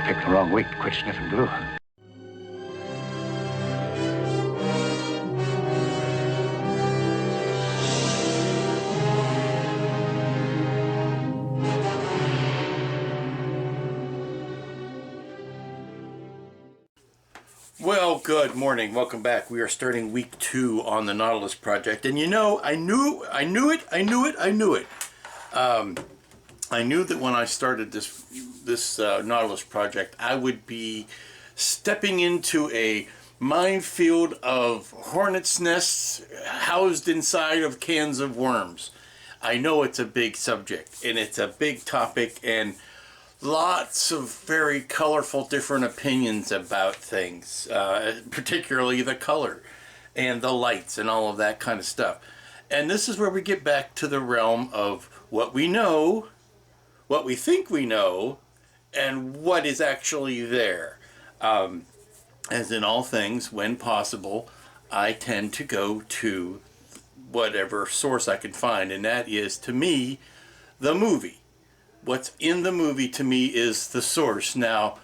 picked the wrong week to quit sniffing glue. Well, good morning. Welcome back. We are starting week 2 on the Nautilus project, and you know, I knew it. I knew that when I started this Nautilus project, I would be stepping into a minefield of hornets' nests housed inside of cans of worms. I know it's a big subject, and it's a big topic, and lots of very colorful different opinions about things, particularly the color and the lights and all of that kind of stuff. And this is where we get back to the realm of what we know, what we think we know, and what is actually there. As in all things, when possible, I tend to go to whatever source I can find, and that is, to me, the movie. What's in the movie, to me, is the source. Now,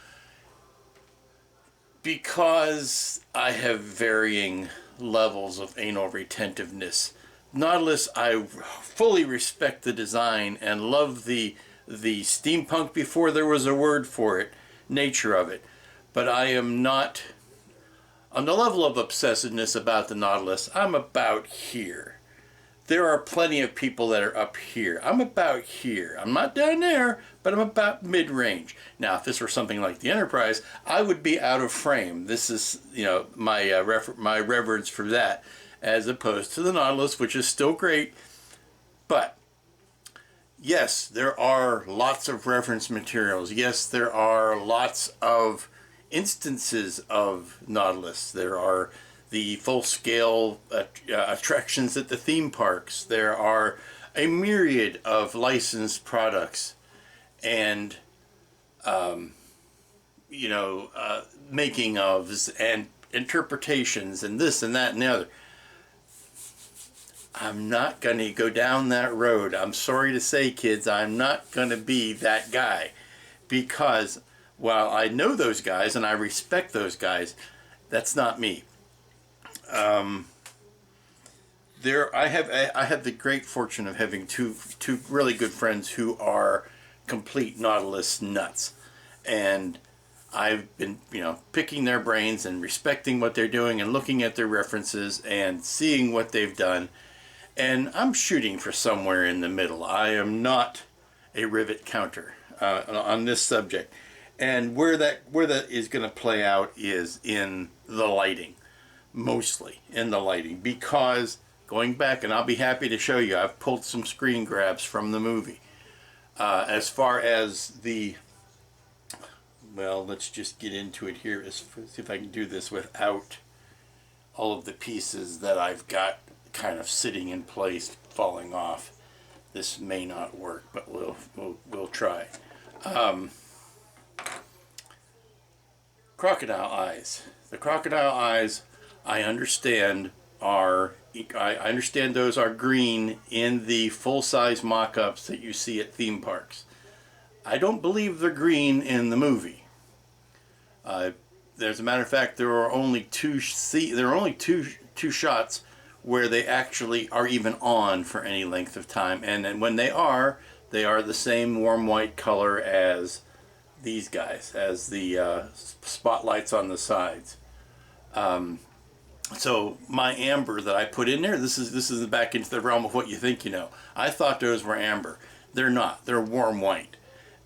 because I have varying levels of anal retentiveness, Nautilus, I fully respect the design and love the steampunk before there was a word for it, nature of it. But I am not, on the level of obsessiveness about the Nautilus, I'm about here. There are plenty of people that are up here. I'm about here. I'm not down there, but I'm about mid-range. Now, if this were something like the Enterprise, I would be out of frame. This is, you know, my reverence for that, as opposed to the Nautilus, which is still great. But yes, there are lots of reference materials. Yes, there are lots of instances of Nautilus. There are the full-scale attractions at the theme parks. There are a myriad of licensed products and, making ofs and interpretations and this and that and the other. I'm not going to go down that road. I'm sorry to say, kids, I'm not going to be that guy, because while I know those guys and I respect those guys, that's not me. I have the great fortune of having two really good friends who are complete Nautilus nuts, and I've been, picking their brains and respecting what they're doing and looking at their references and seeing what they've done, and I'm shooting for somewhere in the middle. I am not a rivet counter on this subject, and where that is going to play out is in the lighting. Mostly in the lighting, because going back, and I'll be happy to show you, I've pulled some screen grabs from the movie. As far as let's just get into it here. See if I can do this without all of the pieces that I've got kind of sitting in place falling off. This may not work, but we'll try. Crocodile eyes. The crocodile eyes, I understand those are green in the full-size mock-ups that you see at theme parks. I don't believe they're green in the movie. As a matter of fact, there are only two shots where they actually are even on for any length of time, and then when they are the same warm white color as these guys, as the spotlights on the sides. So my amber that I put in there, this is back into the realm of what you think you know. I thought those were amber. They're not. They're warm white.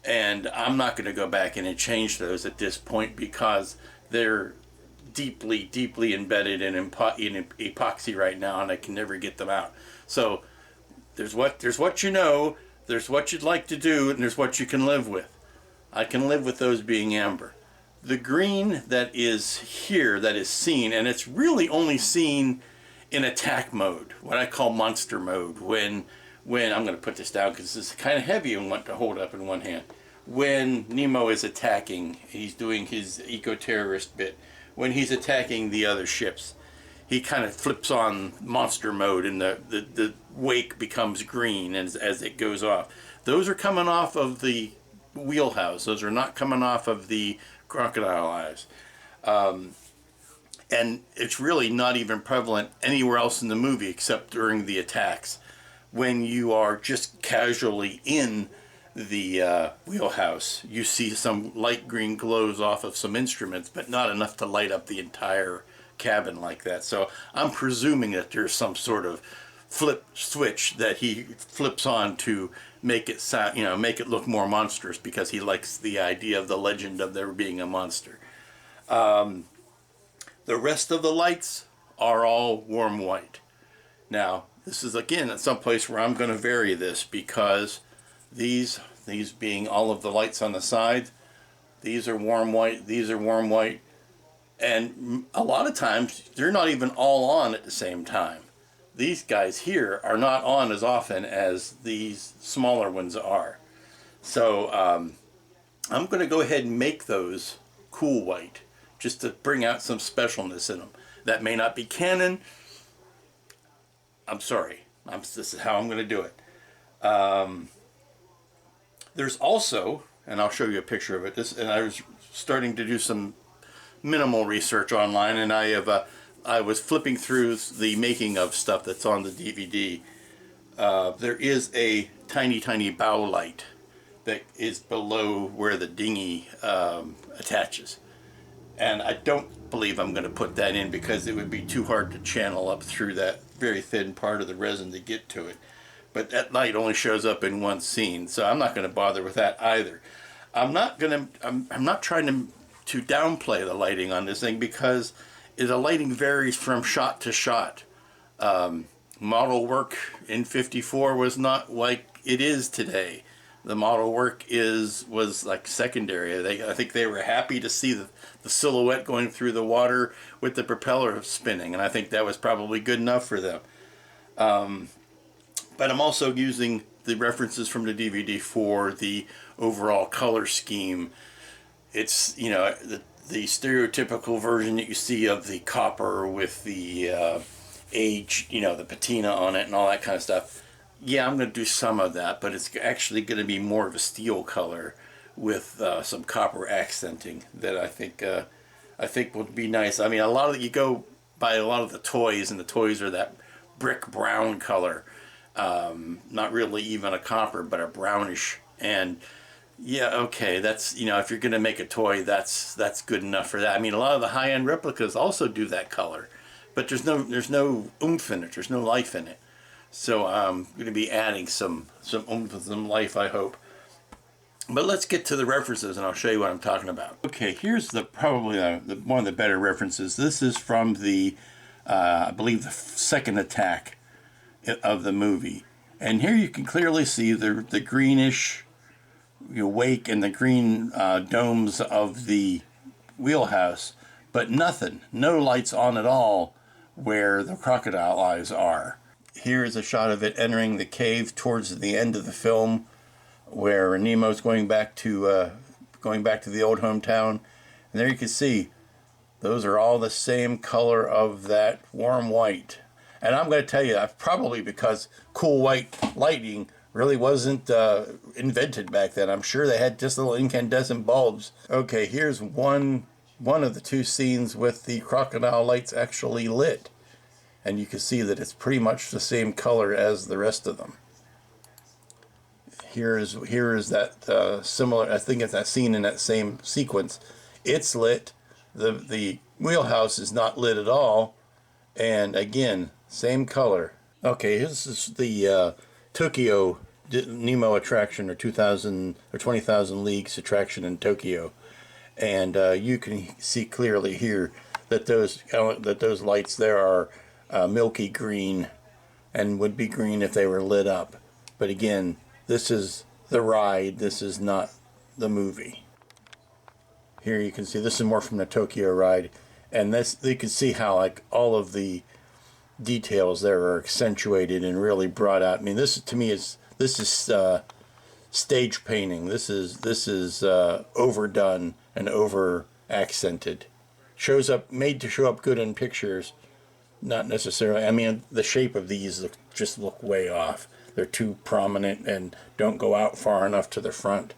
And I'm not going to go back in and change those at this point, because they're deeply, deeply embedded in epoxy right now, and I can never get them out. So there's what you know, there's what you'd like to do, and there's what you can live with. I can live with those being amber. The green that is here, that is seen, and it's really only seen in attack mode, what I call monster mode, when I'm going to put this down because this is kind of heavy and want to hold up in one hand. When Nemo is attacking, he's doing his eco-terrorist bit. When he's attacking the other ships, he kind of flips on monster mode, and the wake becomes green as it goes off. Those are coming off of the wheelhouse. Those are not coming off of the crocodile eyes. And it's really not even prevalent anywhere else in the movie except during the attacks. When you are just casually in the wheelhouse, you see some light green glows off of some instruments, but not enough to light up the entire cabin like that. So I'm presuming that there's some sort of flip switch that he flips on to make it sound, make it look more monstrous, because he likes the idea of the legend of there being a monster. The rest of the lights are all warm white. Now, this is again at some place where I'm going to vary this, because these being all of the lights on the side, these are warm white, these are warm white, and a lot of times they're not even all on at the same time. These guys here are not on as often as these smaller ones are. So I'm going to go ahead and make those cool white, just to bring out some specialness in them. That may not be canon. I'm sorry. This is how I'm going to do it. There's also, and I'll show you a picture of it. And I was starting to do some minimal research online, and I was flipping through the making of stuff that's on the DVD. There is a tiny bow light that is below where the dinghy attaches. And I don't believe I'm going to put that in, because it would be too hard to channel up through that very thin part of the resin to get to it. But that light only shows up in one scene, so I'm not going to bother with that either. I'm not trying to downplay the lighting on this thing, because the lighting varies from shot to shot. Model work in '54 was not like it is today. The model work was like secondary. I think they were happy to see the silhouette going through the water with the propeller spinning, and I think that was probably good enough for them. But I'm also using the references from the DVD for the overall color scheme. It's, the stereotypical version that you see of the copper with the age, the patina on it and all that kind of stuff. Yeah, I'm going to do some of that, but it's actually going to be more of a steel color with some copper accenting that I think would be nice. I mean, you go by a lot of the toys, and the toys are that brick brown color. Not really even a copper, but a brownish. And yeah, okay, that's, if you're going to make a toy, that's good enough for that. I mean, a lot of the high-end replicas also do that color, but there's no oomph in it. There's no life in it. So I'm going to be adding some oomph and some life, I hope. But let's get to the references, and I'll show you what I'm talking about. Okay, here's probably one of the better references. This is from the, I believe, the second attack of the movie. And here you can clearly see the greenish wake and the green domes of the wheelhouse, but no lights on at all where the crocodile eyes are. Here is a shot of it entering the cave towards the end of the film, where Nemo's going back to the old hometown. And there you can see those are all the same color of that warm white. And I'm going to tell you, that's probably because cool white lighting really wasn't invented back then. I'm sure they had just little incandescent bulbs. Okay, here's one of the two scenes with the crocodile lights actually lit. And you can see that it's pretty much the same color as the rest of them. Here is that similar, I think it's that scene in that same sequence. It's lit. The wheelhouse is not lit at all. And again, same color. Okay, this is the Tokyo Nemo attraction, or 2,000 or 20,000 Leagues attraction in Tokyo. And you can see clearly here that those lights there are milky green, and would be green if they were lit up. But again, this is the ride, this is not the movie. Here you can see, this is more from the Tokyo ride, and this, you can see how like all of the details there are accentuated and really brought out. I mean, this to me is stage painting. This is overdone and over accented. Made to show up good in pictures. Not necessarily. I mean, the shape of these just look way off. They're too prominent and don't go out far enough to the front.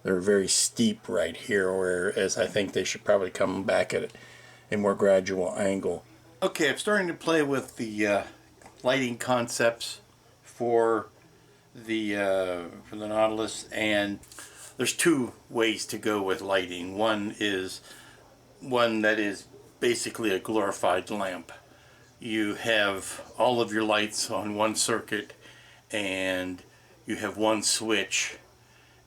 They're very steep right here, whereas I think they should probably come back at a more gradual angle. Okay, I'm starting to play with the lighting concepts for the Nautilus, and there's two ways to go with lighting. One that is basically a glorified lamp. You have all of your lights on one circuit, and you have one switch,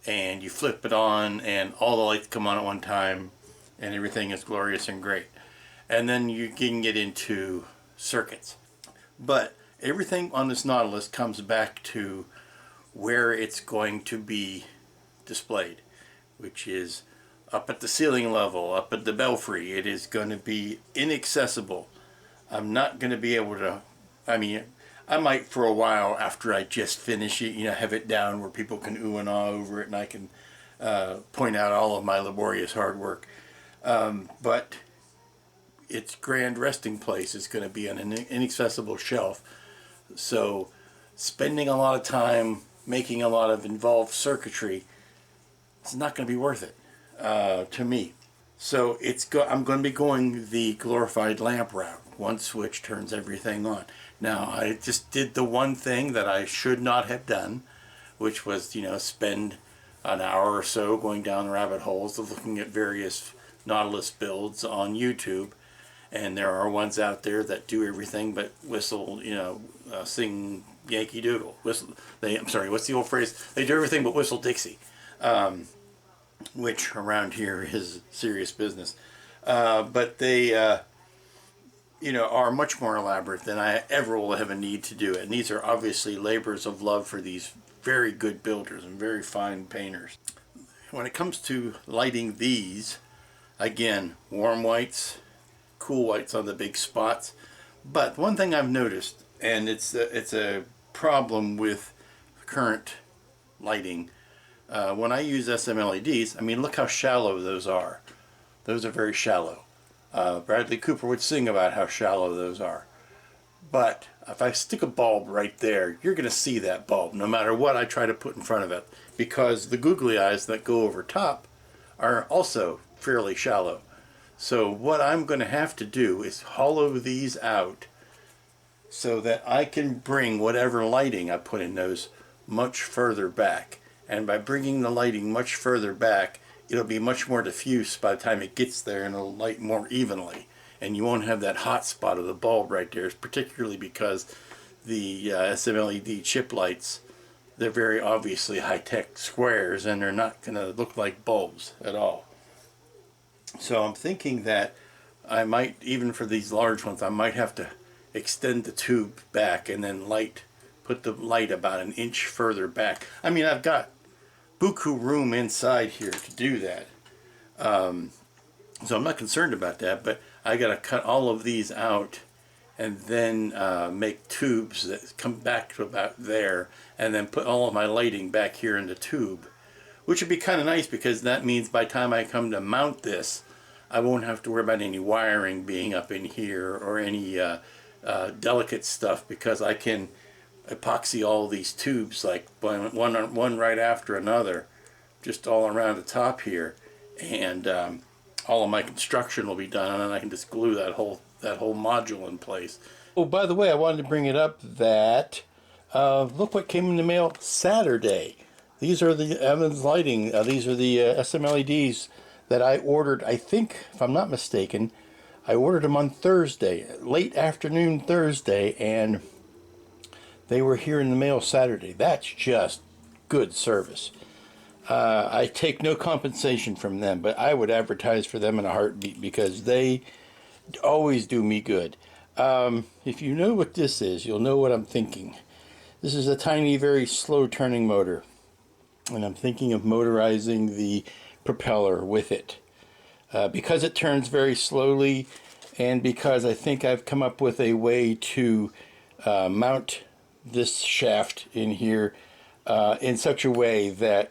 and you flip it on and all the lights come on at one time and everything is glorious and great. And then you can get into circuits. But everything on this Nautilus comes back to where it's going to be displayed, which is up at the ceiling level, up at the belfry. It is going to be inaccessible. I'm not going to be able to, I might for a while after I just finish it, have it down where people can ooh and ah over it and I can point out all of my laborious hard work. But its grand resting place is going to be on an inaccessible shelf. So spending a lot of time making a lot of involved circuitry, it's not going to be worth it to me. So I'm going to be going the glorified lamp route. One switch turns everything on. Now, I just did the one thing that I should not have done, which was, spend an hour or so going down rabbit holes of looking at various Nautilus builds on YouTube. And there are ones out there that do everything but whistle, sing Yankee Doodle. I'm sorry, what's the old phrase? They do everything but whistle Dixie, which around here is serious business. But they, are much more elaborate than I ever will have a need to do. And these are obviously labors of love for these very good builders and very fine painters. When it comes to lighting these, again, warm whites, cool whites on the big spots. But one thing I've noticed, and it's a problem with current lighting, when I use SM LEDs, look how shallow those are. Those are very shallow. Bradley Cooper would sing about how shallow those are. But if I stick a bulb right there, you're going to see that bulb no matter what I try to put in front of it, because the googly eyes that go over top are also fairly shallow. So what I'm going to have to do is hollow these out so that I can bring whatever lighting I put in those much further back. And by bringing the lighting much further back, it'll be much more diffuse by the time it gets there, and it'll light more evenly. And you won't have that hot spot of the bulb right there, particularly because the SM LED chip lights, they're very obviously high-tech squares, and they're not going to look like bulbs at all. So I'm thinking that I might, even for these large ones, I might have to extend the tube back and then put the light about an inch further back. I've got buku room inside here to do that. So I'm not concerned about that, but I got to cut all of these out and then make tubes that come back to about there, and then put all of my lighting back here in the tube, which would be kind of nice because that means by the time I come to mount this, I won't have to worry about any wiring being up in here or any delicate stuff, because I can epoxy all these tubes like one right after another, just all around the top here, and all of my construction will be done, and I can just glue that whole module in place. Oh, by the way, I wanted to bring it up that look what came in the mail Saturday. These are the Evans lighting. These are the SM LEDs that I ordered. I think, if I'm not mistaken, I ordered them on Thursday, late afternoon Thursday, and they were here in the mail Saturday. That's just good service. I take no compensation from them, but I would advertise for them in a heartbeat because they always do me good. If you know what this is, you'll know what I'm thinking. This is a tiny, very slow turning motor, and I'm thinking of motorizing the propeller with it. Because it turns very slowly, and because I think I've come up with a way to mount this shaft in here in such a way that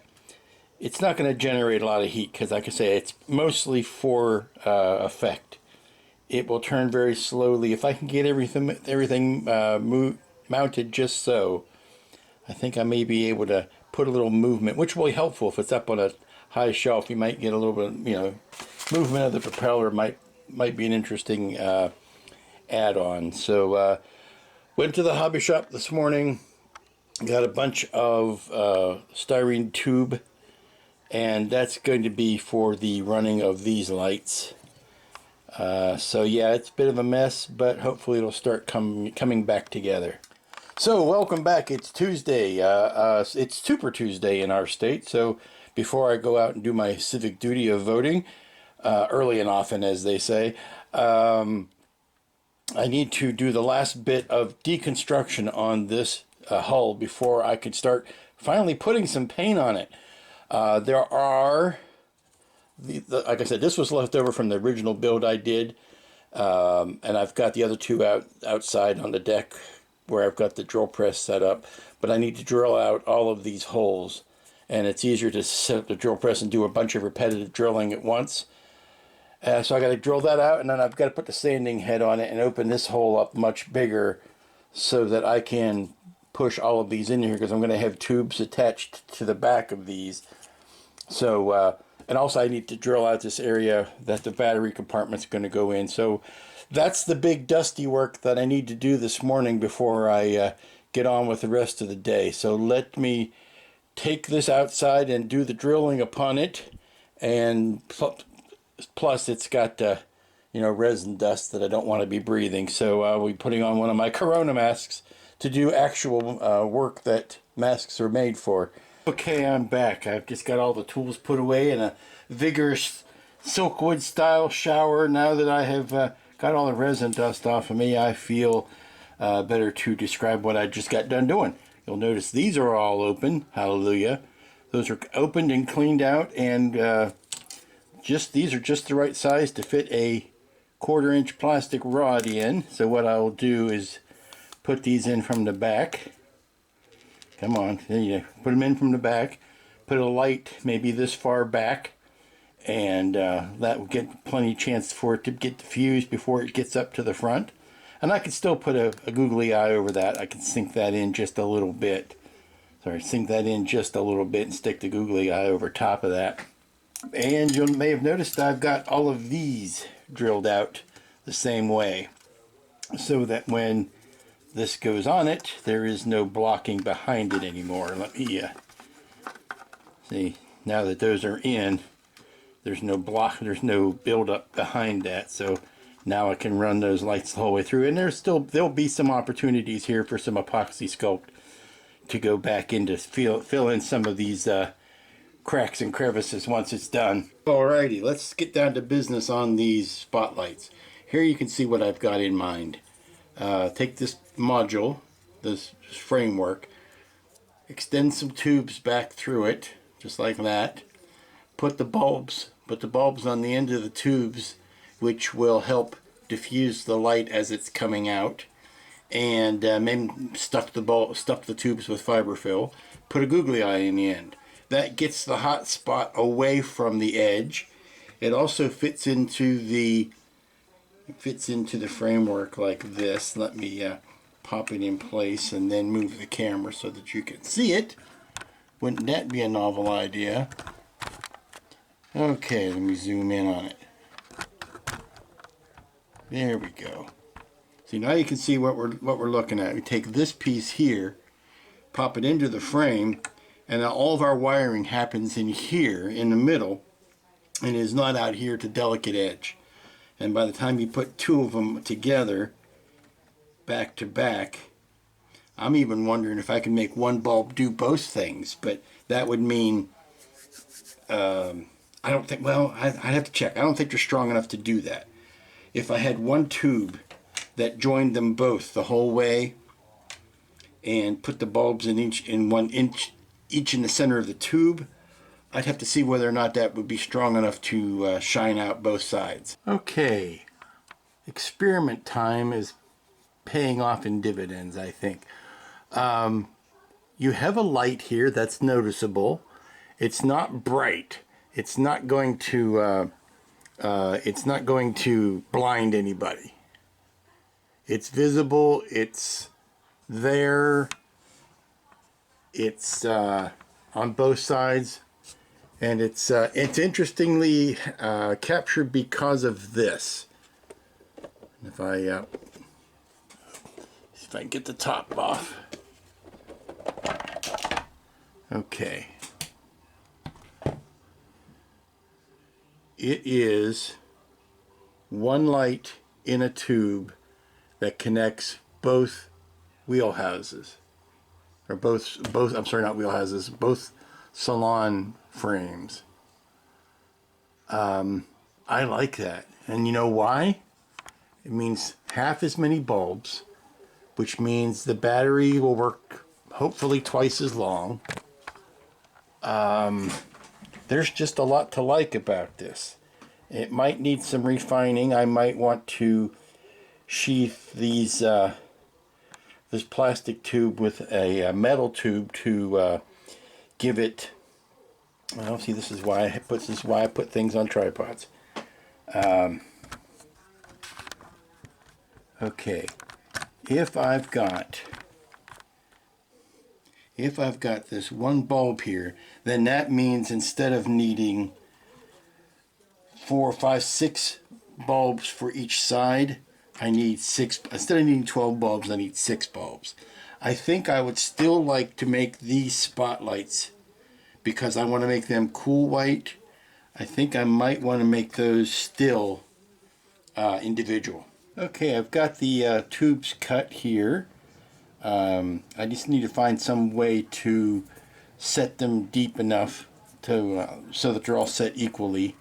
it's not going to generate a lot of heat, because like I say, it's mostly for effect. It will turn very slowly. If I can get everything mounted just so, I think I may be able to put a little movement, which will be helpful if it's up on a high shelf, you might get a little bit, movement of the propeller might be an interesting add-on. So went to the hobby shop this morning, got a bunch of styrene tube, and that's going to be for the running of these lights. So yeah, it's a bit of a mess, but hopefully it'll start coming back together. So welcome back. It's Tuesday. It's Super Tuesday in our state. So before I go out and do my civic duty of voting, early and often, as they say, I need to do the last bit of deconstruction on this hull before I can start finally putting some paint on it. There are, like I said, this was left over from the original build I did, and I've got the other two outside on the deck where I've got the drill press set up, but I need to drill out all of these holes, and it's easier to set up the drill press and do a bunch of repetitive drilling at once. So I got to drill that out, and then I've got to put the sanding head on it and open this hole up much bigger so that I can push all of these in here, because I'm going to have tubes attached to the back of these. So, and also I need to drill out this area that the battery compartment's going to go in. So that's the big dusty work that I need to do this morning before I get on with the rest of the day. So let me take this outside and do the drilling upon it, and plus it's got resin dust that I don't want to be breathing, so I'll be putting on one of my Corona masks to do actual work that masks are made for. Okay, I'm back. I've just got all the tools put away in a vigorous Silkwood style shower. Now that I have got all the resin dust off of me, I feel better to describe what I just got done doing. You'll notice these are all open. Hallelujah. Those are opened and cleaned out, and these are just the right size to fit a 1/4 inch plastic rod in. So what I will do is put these in from the back. Come on, there you go. Put them in from the back. Put a light maybe this far back, and that will get plenty of chance for it to get diffused before it gets up to the front. And I can still put a googly eye over that. I can sink that in just a little bit. Sink that in just a little bit and stick the googly eye over top of that. And you may have noticed I've got all of these drilled out the same way, so that when this goes on it, there is no blocking behind it anymore. Let me see, now that those are in, there's no build-up behind that, so now I can run those lights the whole way through. And there'll be some opportunities here for some epoxy sculpt to go back in to fill in some of these cracks and crevices once it's done. Alrighty, let's get down to business on these spotlights. Here you can see what I've got in mind. Take this module, this framework, extend some tubes back through it, just like that. Put the bulbs on the end of the tubes, which will help diffuse the light as it's coming out. And maybe stuff the tubes with fiberfill. Put a googly eye in the end. That gets the hot spot away from the edge. It also fits into the framework like this. Let me pop it in place and then move the camera so that you can see it. Wouldn't that be a novel idea? Okay, let me zoom in on it. There we go. See, now you can see what we're looking at. We take this piece here, pop it into the frame, and all of our wiring happens in here in the middle, and is not out here to delicate edge. And by the time you put two of them together, back to back, I'm even wondering if I can make one bulb do both things, but that would mean, I don't think, well, I'd have to check. I don't think they're strong enough to do that. If I had one tube that joined them both the whole way and put the bulbs in each in the center of the tube, I'd have to see whether or not that would be strong enough to shine out both sides. Okay, experiment time is paying off in dividends, I think. You have a light here that's noticeable. It's not bright. It's not going to blind anybody. It's visible. It's there. It's on both sides. And it's interestingly captured because of this. If I see if I can get the top off. Okay. It is one light in a tube that connects both wheelhouses, or both. I'm sorry, not wheelhouses. Both salon frames. I like that, and you know why? It means half as many bulbs, which means the battery will work hopefully twice as long. There's just a lot to like about this. It might need some refining. I might want to sheath these this plastic tube with a metal tube to give it. Well, see, this is why I put things on tripods. Okay, if I've got this one bulb here, then that means instead of needing 4, 5, 6 bulbs for each side, I need 6. Instead of needing 12 bulbs, I need 6 bulbs. I think I would still like to make these spotlights because I want to make them cool white. I think I might want to make those still individual. Okay, I've got the tubes cut here. I just need to find some way to set them deep enough to so that they're all set equally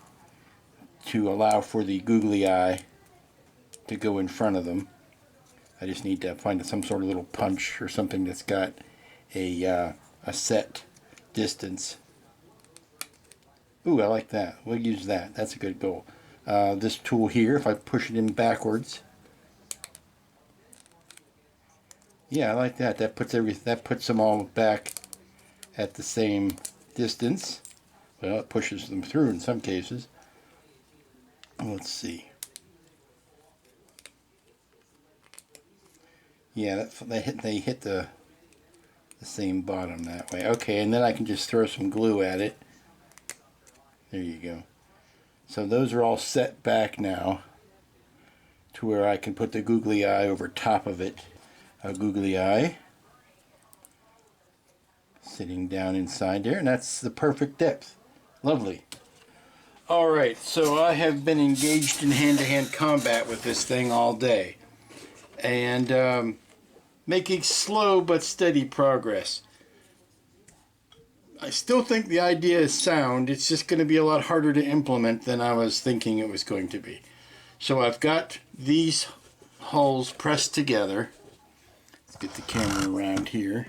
to allow for the googly eye to go in front of them. I just need to find some sort of little punch or something that's got a set distance. Ooh, I like that. We'll use that. That's a good goal. This tool here, if I push it in backwards, yeah, I like that. That puts them all back at the same distance. Well, it pushes them through in some cases. Let's see. Yeah, they hit the same bottom that way. Okay, and then I can just throw some glue at it. There you go. So those are all set back now to where I can put the googly eye over top of it. A googly eye sitting down inside there, and that's the perfect depth. Lovely. Alright, so I have been engaged in hand-to-hand combat with this thing all day, and making slow but steady progress. I still think the idea is sound. It's just going to be a lot harder to implement than I was thinking it was going to be. So I've got these hulls pressed together. Let's get the camera around here.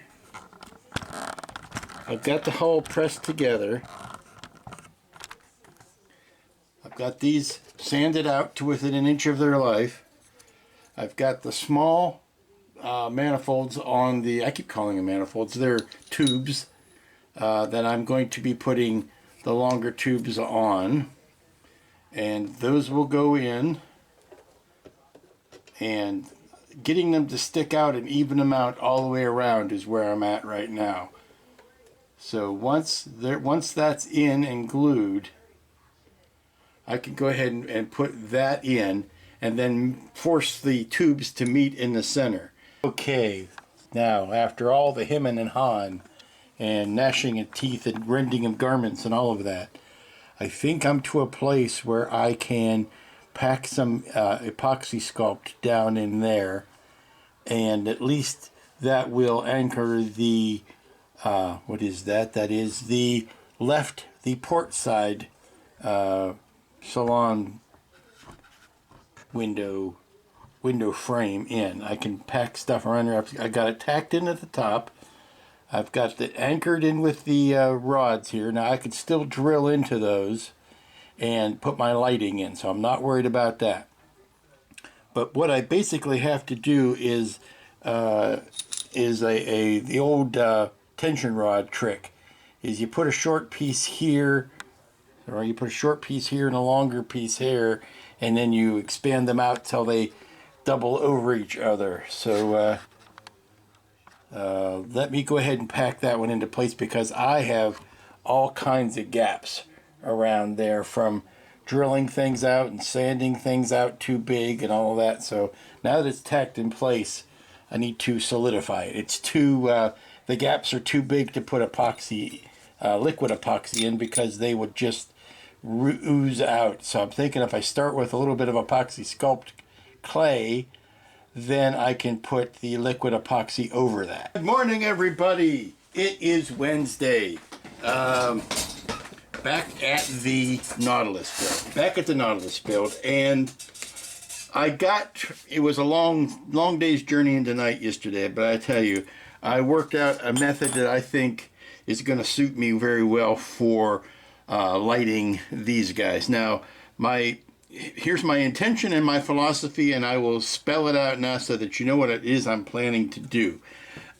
I've got the hull pressed together. I've got these sanded out to within an inch of their life. I've got the small manifolds on the, I keep calling them manifolds, they're tubes that I'm going to be putting the longer tubes on. And those will go in, and getting them to stick out an even amount all the way around is where I'm at right now. So once that's in and glued, I can go ahead and put that in and then force the tubes to meet in the center. Okay, now after all the hemming and hawing and gnashing of teeth and rending of garments and all of that, I think I'm to a place where I can pack some epoxy sculpt down in there, and at least that will anchor the what is that? That is the port side salon window frame in. I can pack stuff around there. I got it tacked in at the top. I've got it anchored in with the rods here. Now I could still drill into those and put my lighting in, so I'm not worried about that. But what I basically have to do is the old tension rod trick. Is you put a short piece here, or you put a short piece here and a longer piece here, and then you expand them out till they double over each other. So let me go ahead and pack that one into place, because I have all kinds of gaps around there from drilling things out and sanding things out too big and all that. So now that it's tacked in place, I need to solidify it. It's too, the gaps are too big to put epoxy, liquid epoxy in, because they would just ooze out. So I'm thinking if I start with a little bit of epoxy sculpt clay, then I can put the liquid epoxy over that. Good morning, everybody. It is Wednesday. Back at the Nautilus build. And it was a long day's journey into night yesterday, but I tell you, I worked out a method that I think is going to suit me very well for lighting these guys. Now, here's my intention and my philosophy, and I will spell it out now so that you know what it is I'm planning to do.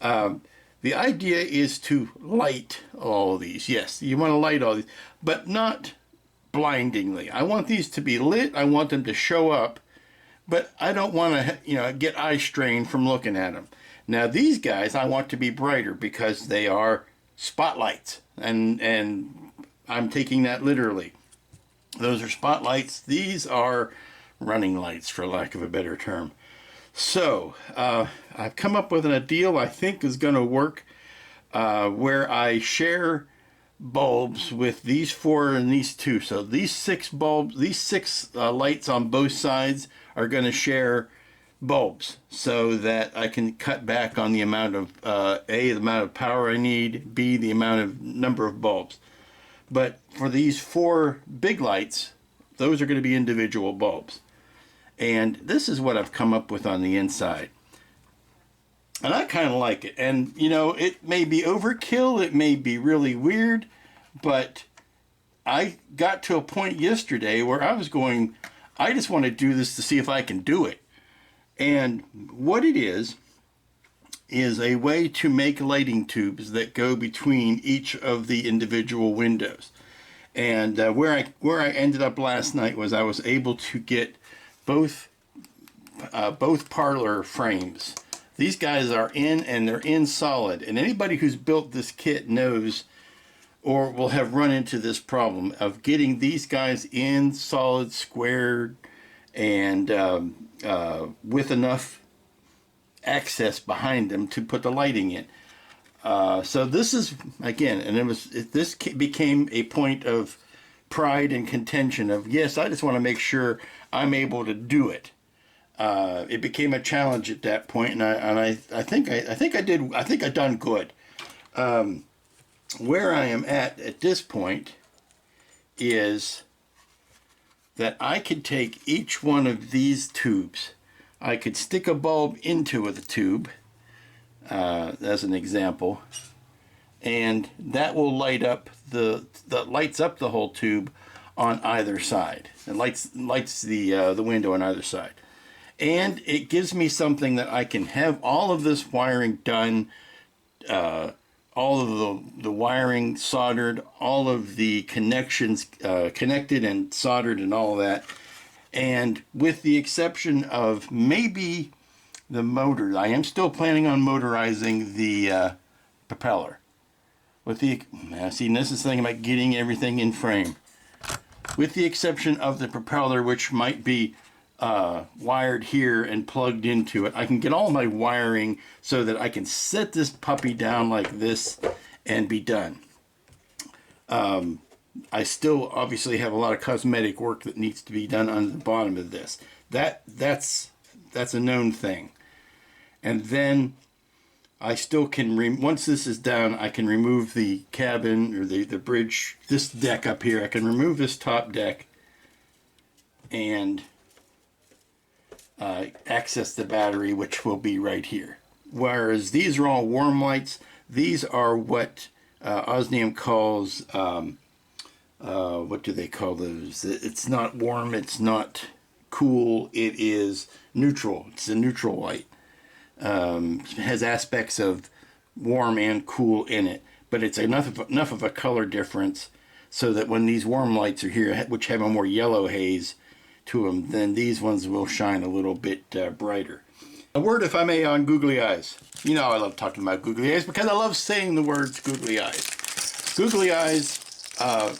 The idea is to light all of these. Yes, you want to light all these, but not blindingly. I want these to be lit. I want them to show up, but I don't want to, get eye strain from looking at them. Now, these guys I want to be brighter because they are spotlights, and I'm taking that literally. Those are spotlights. These are running lights, for lack of a better term. So, I've come up with a deal I think is going to work, where I share bulbs with these 4 and these 2. So these 6 bulbs, these 6 lights on both sides are going to share bulbs, so that I can cut back on the amount of, A, the amount of power I need, B, the number of bulbs. But for these 4 big lights, those are going to be individual bulbs. And this is what I've come up with on the inside. And I kind of like it. And, it may be overkill, it may be really weird, but I got to a point yesterday where I was going, I just want to do this to see if I can do it. And what it is a way to make lighting tubes that go between each of the individual windows. And where I ended up last night was I was able to get both parlor frames. These guys are in, and they're in solid. And anybody who's built this kit knows, or will have run into this problem of getting these guys in solid, squared, and with enough access behind them to put the lighting in. So this is, again, and this became a point of pride and contention of, yes, I just want to make sure I'm able to do it. It became a challenge at that point, and I think I done good. Where I am at this point is that I could take each one of these tubes. I could stick a bulb into the tube, as an example, and that will light up lights up the whole tube on either side. It lights the window on either side, and it gives me something that I can have all of this wiring done, all of the wiring soldered, all of the connections connected and soldered, and all of that. And with the exception of maybe the motor, I am still planning on motorizing the propeller. See, this is the thing about getting everything in frame. With the exception of the propeller, which might be wired here and plugged into it, I can get all my wiring so that I can set this puppy down like this and be done. I still obviously have a lot of cosmetic work that needs to be done on the bottom of this. That's a known thing. And then I still can, once this is done, I can remove the cabin or the bridge, this deck up here. I can remove this top deck and access the battery, which will be right here. Whereas these are all warm lights. These are what Osnium calls, what do they call those? It's not warm, it's not cool, it is neutral. It's a neutral light. It has aspects of warm and cool in it, but it's enough of a color difference so that when these warm lights are here, which have a more yellow haze to them, then these ones will shine a little bit brighter. A word, if I may, on googly eyes. You know I love talking about googly eyes because I love saying the words googly eyes. Googly eyes are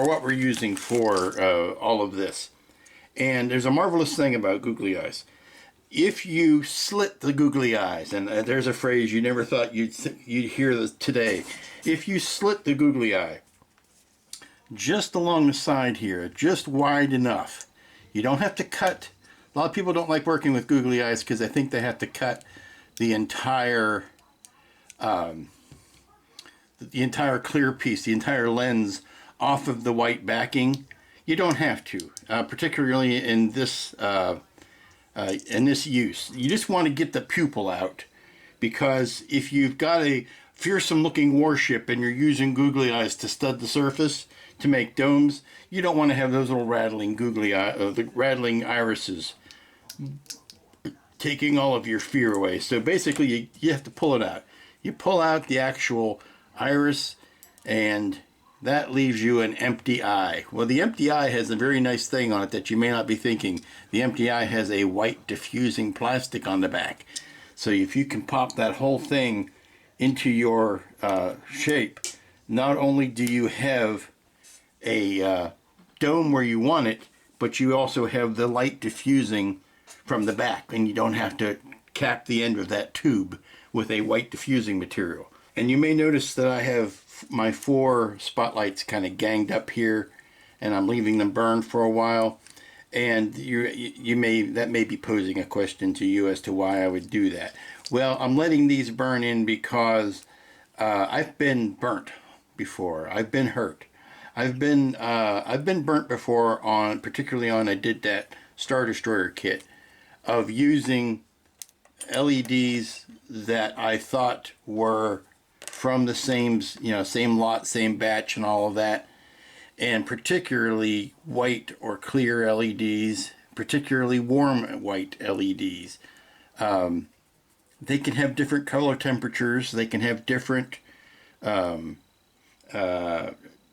what we're using for all of this. And there's a marvelous thing about googly eyes. If you slit the googly eyes, and there's a phrase you never thought you'd hear this today. If you slit the googly eye just along the side here, just wide enough, you don't have to cut. A lot of people don't like working with googly eyes because they think they have to cut the entire clear piece, the entire lens off of the white backing. You don't have to, particularly in this use. You just want to get the pupil out, because if you've got a fearsome looking warship and you're using googly eyes to stud the surface to make domes, you don't want to have those little rattling the rattling irises taking all of your fear away. So basically you have to pull it out. You pull out the actual iris, and that leaves you an empty eye. Well, the empty eye has a very nice thing on it that you may not be thinking. The empty eye has a white diffusing plastic on the back. So if you can pop that whole thing into your shape, not only do you have a dome where you want it, but you also have the light diffusing from the back, and you don't have to cap the end of that tube with a white diffusing material. And you may notice that I have my 4 spotlights kind of ganged up here, and I'm leaving them burn for a while. And that may be posing a question to you as to why I would do that. Well, I'm letting these burn in because I've been burnt before. I've been hurt. I've been burnt before, particularly on I did that Star Destroyer kit, of using LEDs that I thought were from the same lot, same batch, and all of that, and particularly white or clear LEDs, particularly warm white LEDs. They can have different color temperatures. They can have different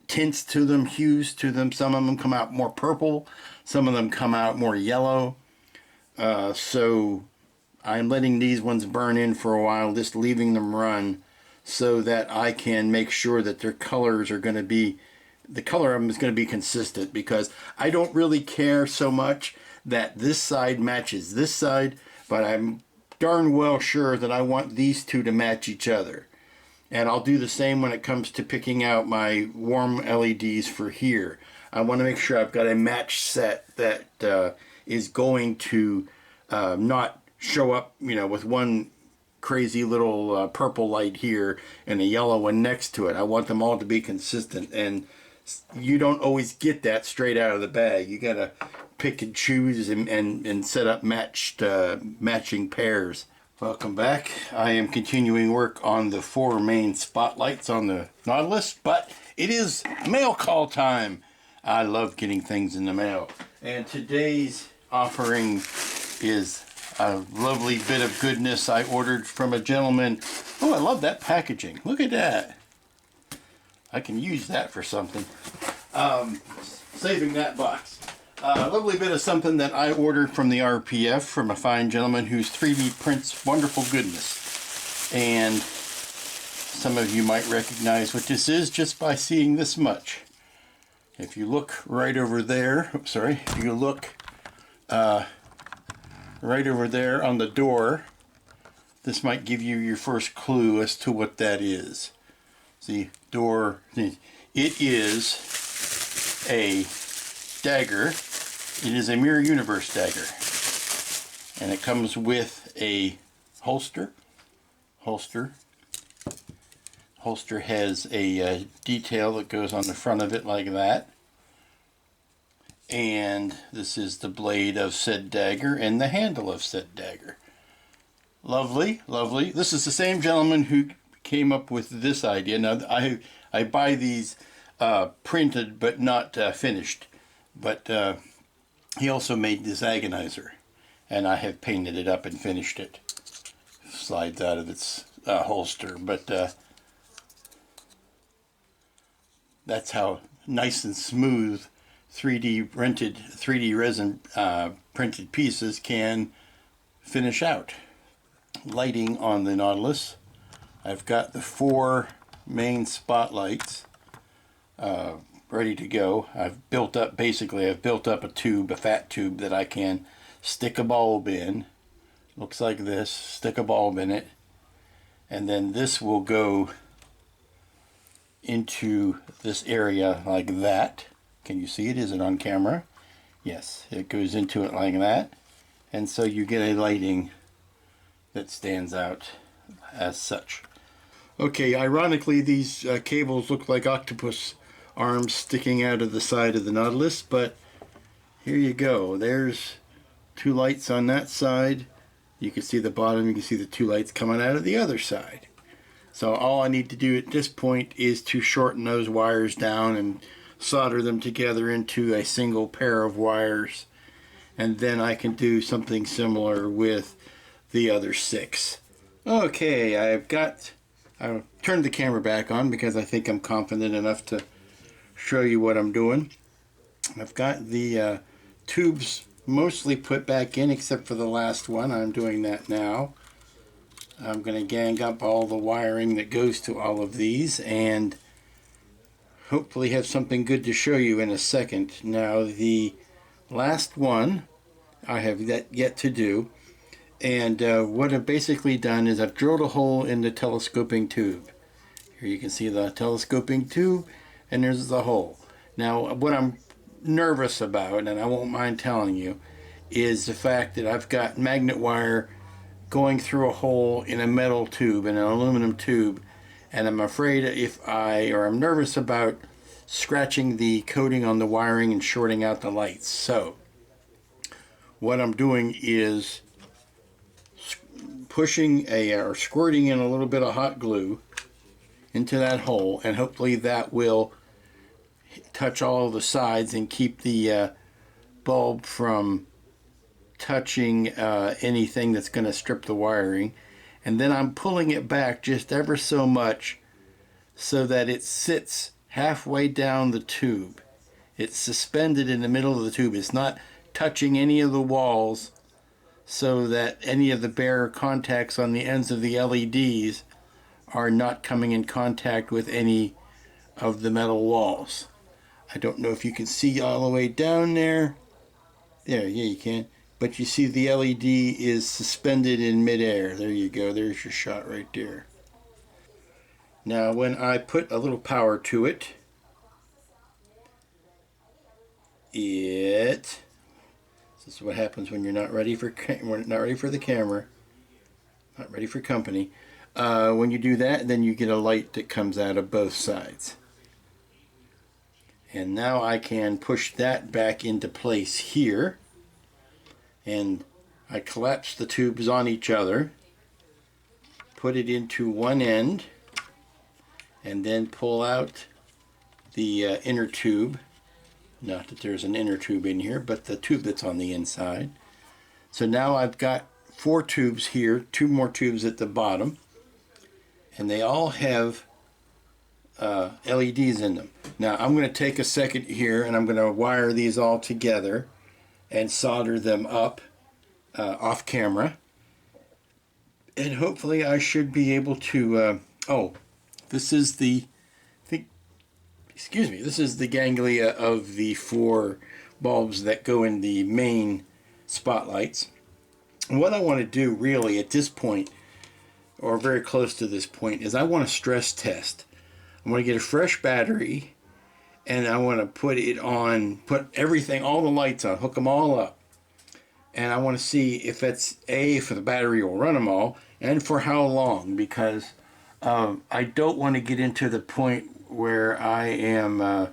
tints to them, hues to them. Some of them come out more purple. Some of them come out more yellow. So I'm letting these ones burn in for a while, just leaving them run so that I can make sure that their colors are going to be, the color of them is going to be consistent, because I don't really care so much that this side matches this side, but I'm darn well sure that I want these two to match each other. And I'll do the same when it comes to picking out my warm LEDs for here. I want to make sure I've got a match set that is going to not show up, with one crazy little purple light here and a yellow one next to it. I want them all to be consistent, and you don't always get that straight out of the bag. You got to pick and choose and set up matching pairs. Welcome back. I am continuing work on the 4 main spotlights on the Nautilus, but it is mail call time. I love getting things in the mail, and today's offering is a lovely bit of goodness I ordered from a gentleman. Oh, I love that packaging. Look at that. I can use that for something. Saving that box. A lovely bit of something that I ordered from the RPF from a fine gentleman whose 3D prints wonderful goodness. And some of you might recognize what this is just by seeing this much. If you look right over there, if you look right over there on the door, this might give you your first clue as to what that is. See, door, it is a dagger. It is a Mirror Universe dagger. And it comes with a holster. Holster has a detail that goes on the front of it like that. And this is the blade of said dagger and the handle of said dagger. Lovely, lovely. This is the same gentleman who came up with this idea. Now, I buy these printed but not finished. But he also made this agonizer, and I have painted it up and finished it. Slides out of its holster, but that's how nice and smooth 3D resin printed pieces can finish out. Lighting on the Nautilus. I've got the 4 main spotlights ready to go. I've built up a tube, a fat tube that I can stick a bulb in. Looks like this. Stick a bulb in it, and then this will go into this area like that. Can you see it? Is it on camera? Yes, it goes into it like that, and so you get a lighting that stands out as such. Okay, ironically, these cables look like octopus arms sticking out of the side of the Nautilus, but here you go. There's two lights on that side. You can see the bottom, you can see the two lights coming out of the other side. So all I need to do at this point is to shorten those wires down and solder them together into a single pair of wires, and then I can do something similar with the other 6. Okay, I'll turn the camera back on because I think I'm confident enough to show you what I'm doing. I've got the tubes mostly put back in except for the last one. I'm doing that now. I'm going to gang up all the wiring that goes to all of these and hopefully have something good to show you in a second. Now the last one I have yet to do, and what I've basically done is I've drilled a hole in the telescoping tube. Here you can see the telescoping tube, and there's the hole. Now what I'm nervous about, and I won't mind telling you, is the fact that I've got magnet wire going through a hole in a metal tube, in an aluminum tube, and I'm afraid I'm nervous about scratching the coating on the wiring and shorting out the lights. So what I'm doing is pushing or squirting in a little bit of hot glue into that hole, and hopefully that will touch all of the sides and keep the bulb from touching anything that's going to strip the wiring. And then I'm pulling it back just ever so much so that it sits halfway down the tube. It's suspended in the middle of the tube. It's not touching any of the walls, so that any of the bare contacts on the ends of the LEDs are not coming in contact with any of the metal walls. I don't know if you can see all the way down there. There, yeah, you can. But you see the LED is suspended in midair. There you go. There's your shot right there. Now, when I put a little power to it, this is what happens when you're not ready for the camera, not ready for company. When you do that, then you get a light that comes out of both sides. And now I can push that back into place here, and I collapse the tubes on each other, put it into one end, and then pull out the inner tube. Not that there's an inner tube in here, but the tube that's on the inside. So now I've got 4 tubes here, 2 more tubes at the bottom, and they all have LEDs in them. Now I'm going to take a second here and I'm going to wire these all together and solder them up off camera, and hopefully I should be able to this is the this is the ganglia of the 4 bulbs that go in the main spotlights. And what I want to do really at this point, or very close to this point, is I want to stress test. I want to get a fresh battery, and I want to put everything, all the lights on, hook them all up. And I want to see if if the battery will run them all, and for how long, because I don't want to get into the point where I am,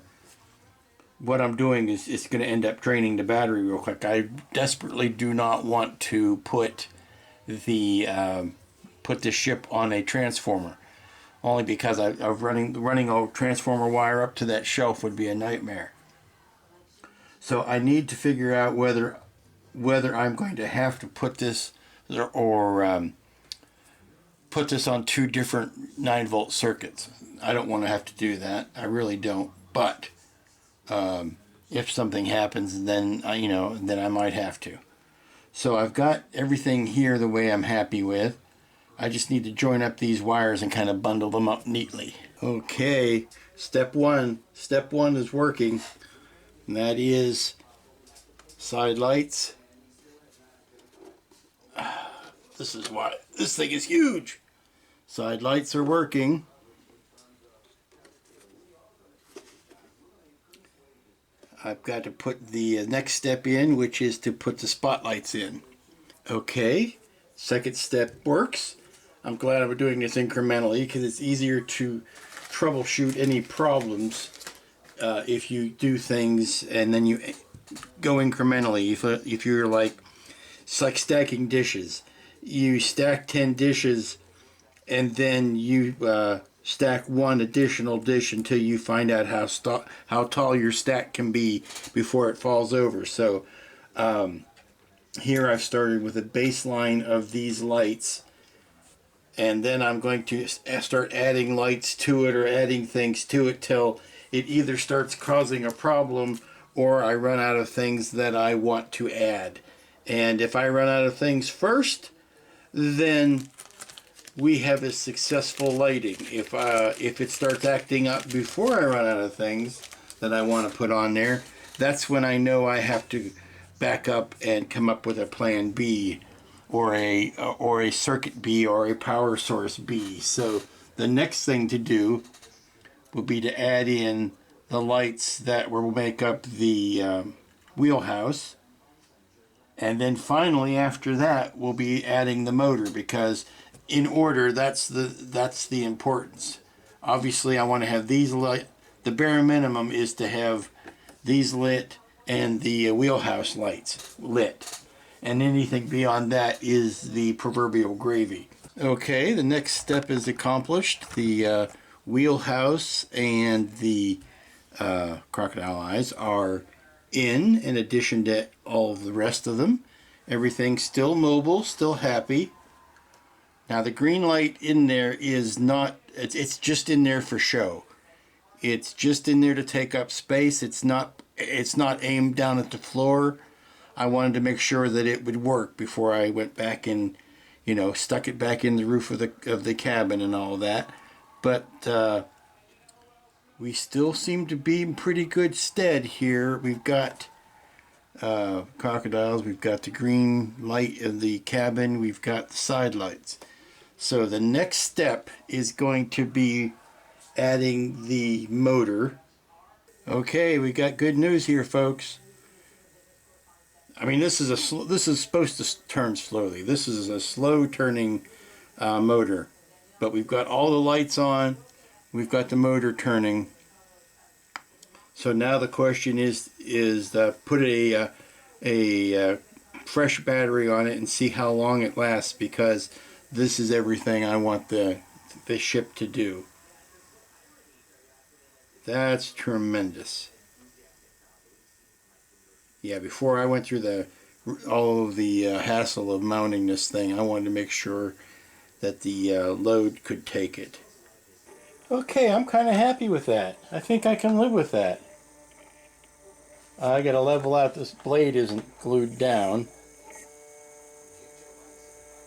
what I'm doing is it's going to end up draining the battery real quick. I desperately do not want to put the ship on a transformer, only because running a transformer wire up to that shelf would be a nightmare. So I need to figure out whether I'm going to have to put this or put this on 2 different 9-volt circuits. I don't want to have to do that. I really don't. But if something happens, then I might have to. So I've got everything here the way I'm happy with. I just need to join up these wires and kind of bundle them up neatly. Okay, step one is working, and that is side lights. This is why this thing is huge. Side lights are working. I've got to put the next step in, which is to put the spotlights in. Okay, second step works. I'm glad I'm doing this incrementally because it's easier to troubleshoot any problems if you do things and then you go incrementally. If you're like, it's like stacking dishes. You stack 10 dishes and then you stack one additional dish until you find out how tall your stack can be before it falls over. So here I've started with a baseline of these lights, and then I'm going to start adding lights to it or adding things to it till it either starts causing a problem or I run out of things that I want to add. And if I run out of things first, then we have a successful lighting. If it starts acting up before I run out of things that I want to put on there, that's when I know I have to back up and come up with a plan B, or a circuit B, or a power source B. So the next thing to do will be to add in the lights that will make up the wheelhouse, and then finally after that we'll be adding the motor, because in order, that's the importance. Obviously I want to have these lit. The bare minimum is to have these lit and the wheelhouse lights lit, and anything beyond that is the proverbial gravy. Okay, the next step is accomplished. The wheelhouse and the crocodile eyes are in addition to all of the rest of them. Everything's still mobile, still happy. Now the green light in there is not, it's just in there for show. It's just in there to take up space. It's not aimed down at the floor. I wanted to make sure that it would work before I went back and, stuck it back in the roof of the cabin and all that. But we still seem to be in pretty good stead here. We've got crocodiles, we've got the green light in the cabin, we've got the side lights. So the next step is going to be adding the motor. Okay, we got good news here, folks. I mean, this is supposed to turn slowly. This is a slow turning motor, but we've got all the lights on. We've got the motor turning. So now the question is put a fresh battery on it and see how long it lasts, because this is everything I want the ship to do. That's tremendous. Yeah, before I went through all of the hassle of mounting this thing, I wanted to make sure that the load could take it. Okay, I'm kind of happy with that. I think I can live with that. I gotta level out, this blade isn't glued down.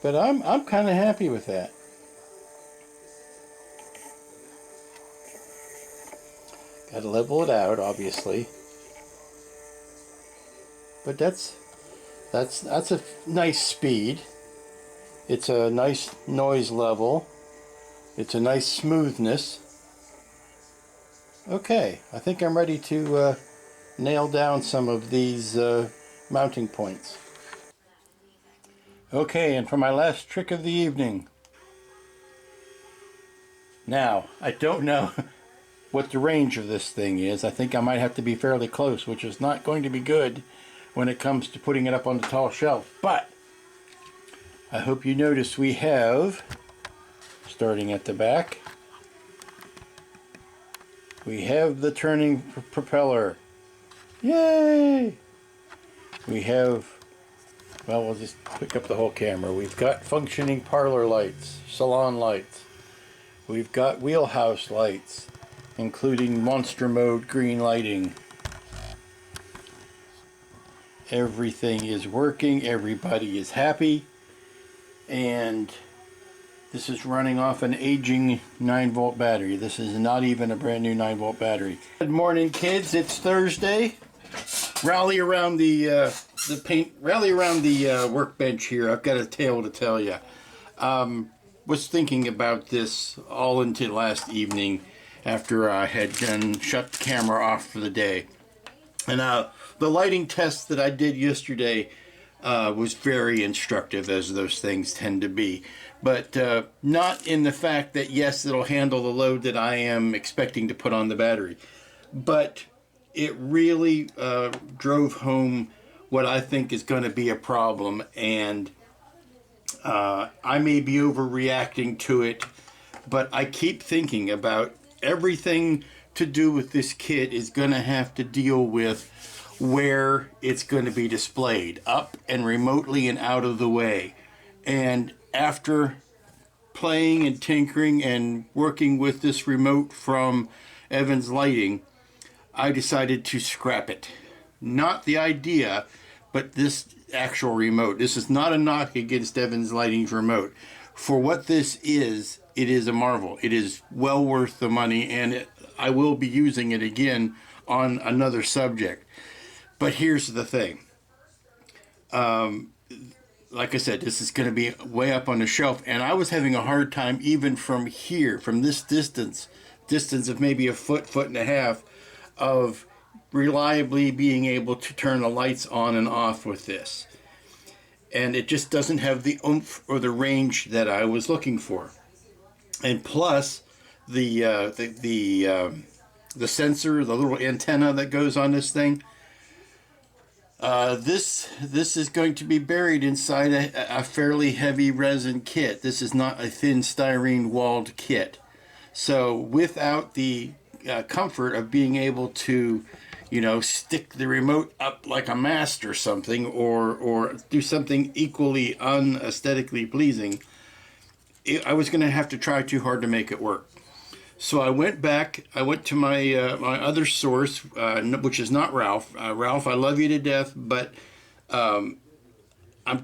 But I'm kind of happy with that. Got to level it out, obviously. But that's a nice speed. It's a nice noise level. It's a nice smoothness. Okay, I think I'm ready to nail down some of these mounting points. Okay, and for my last trick of the evening. Now, I don't know what the range of this thing is. I think I might have to be fairly close, which is not going to be good when it comes to putting it up on the tall shelf. But I hope you notice we have, starting at the back, we have the turning propeller. Yay! We have, well, we'll just pick up the whole camera. We've got functioning parlor lights, salon lights. We've got wheelhouse lights, including monster mode green lighting. Everything is working, everybody is happy, and This is running off an aging 9-volt battery. This is not even a brand new 9-volt battery. Good morning, kids. It's Thursday. Rally around the workbench here. I've got a tale to tell you. Was thinking about this all into last evening after I had shut the camera off for the day. And the lighting test that I did yesterday was very instructive, as those things tend to be. But not in the fact that, yes, it'll handle the load that I am expecting to put on the battery. But it really drove home what I think is going to be a problem. And I may be overreacting to it, but I keep thinking about everything to do with this kit is going to have to deal with where it's going to be displayed, up and remotely and out of the way. And after playing and tinkering and working with this remote from Evans Lighting, I decided to scrap it. Not the idea, but this actual remote. This is not a knock against Evans Lighting's remote. For what this is, it is a marvel. It is well worth the money, and I will be using it again on another subject. But here's the thing. Like I said, this is going to be way up on the shelf, and I was having a hard time even from here, from this distance of maybe a foot and a half, of reliably being able to turn the lights on and off with this. And it just doesn't have the oomph or the range that I was looking for. And plus, the sensor, the little antenna that goes on this thing, this is going to be buried inside a fairly heavy resin kit. This is not a thin styrene walled kit. So without the comfort of being able to, stick the remote up like a mast or something, or do something equally unaesthetically pleasing, I was going to have to try too hard to make it work. So I went back. I went to my my other source, which is not Ralph. Ralph, I love you to death, but I'm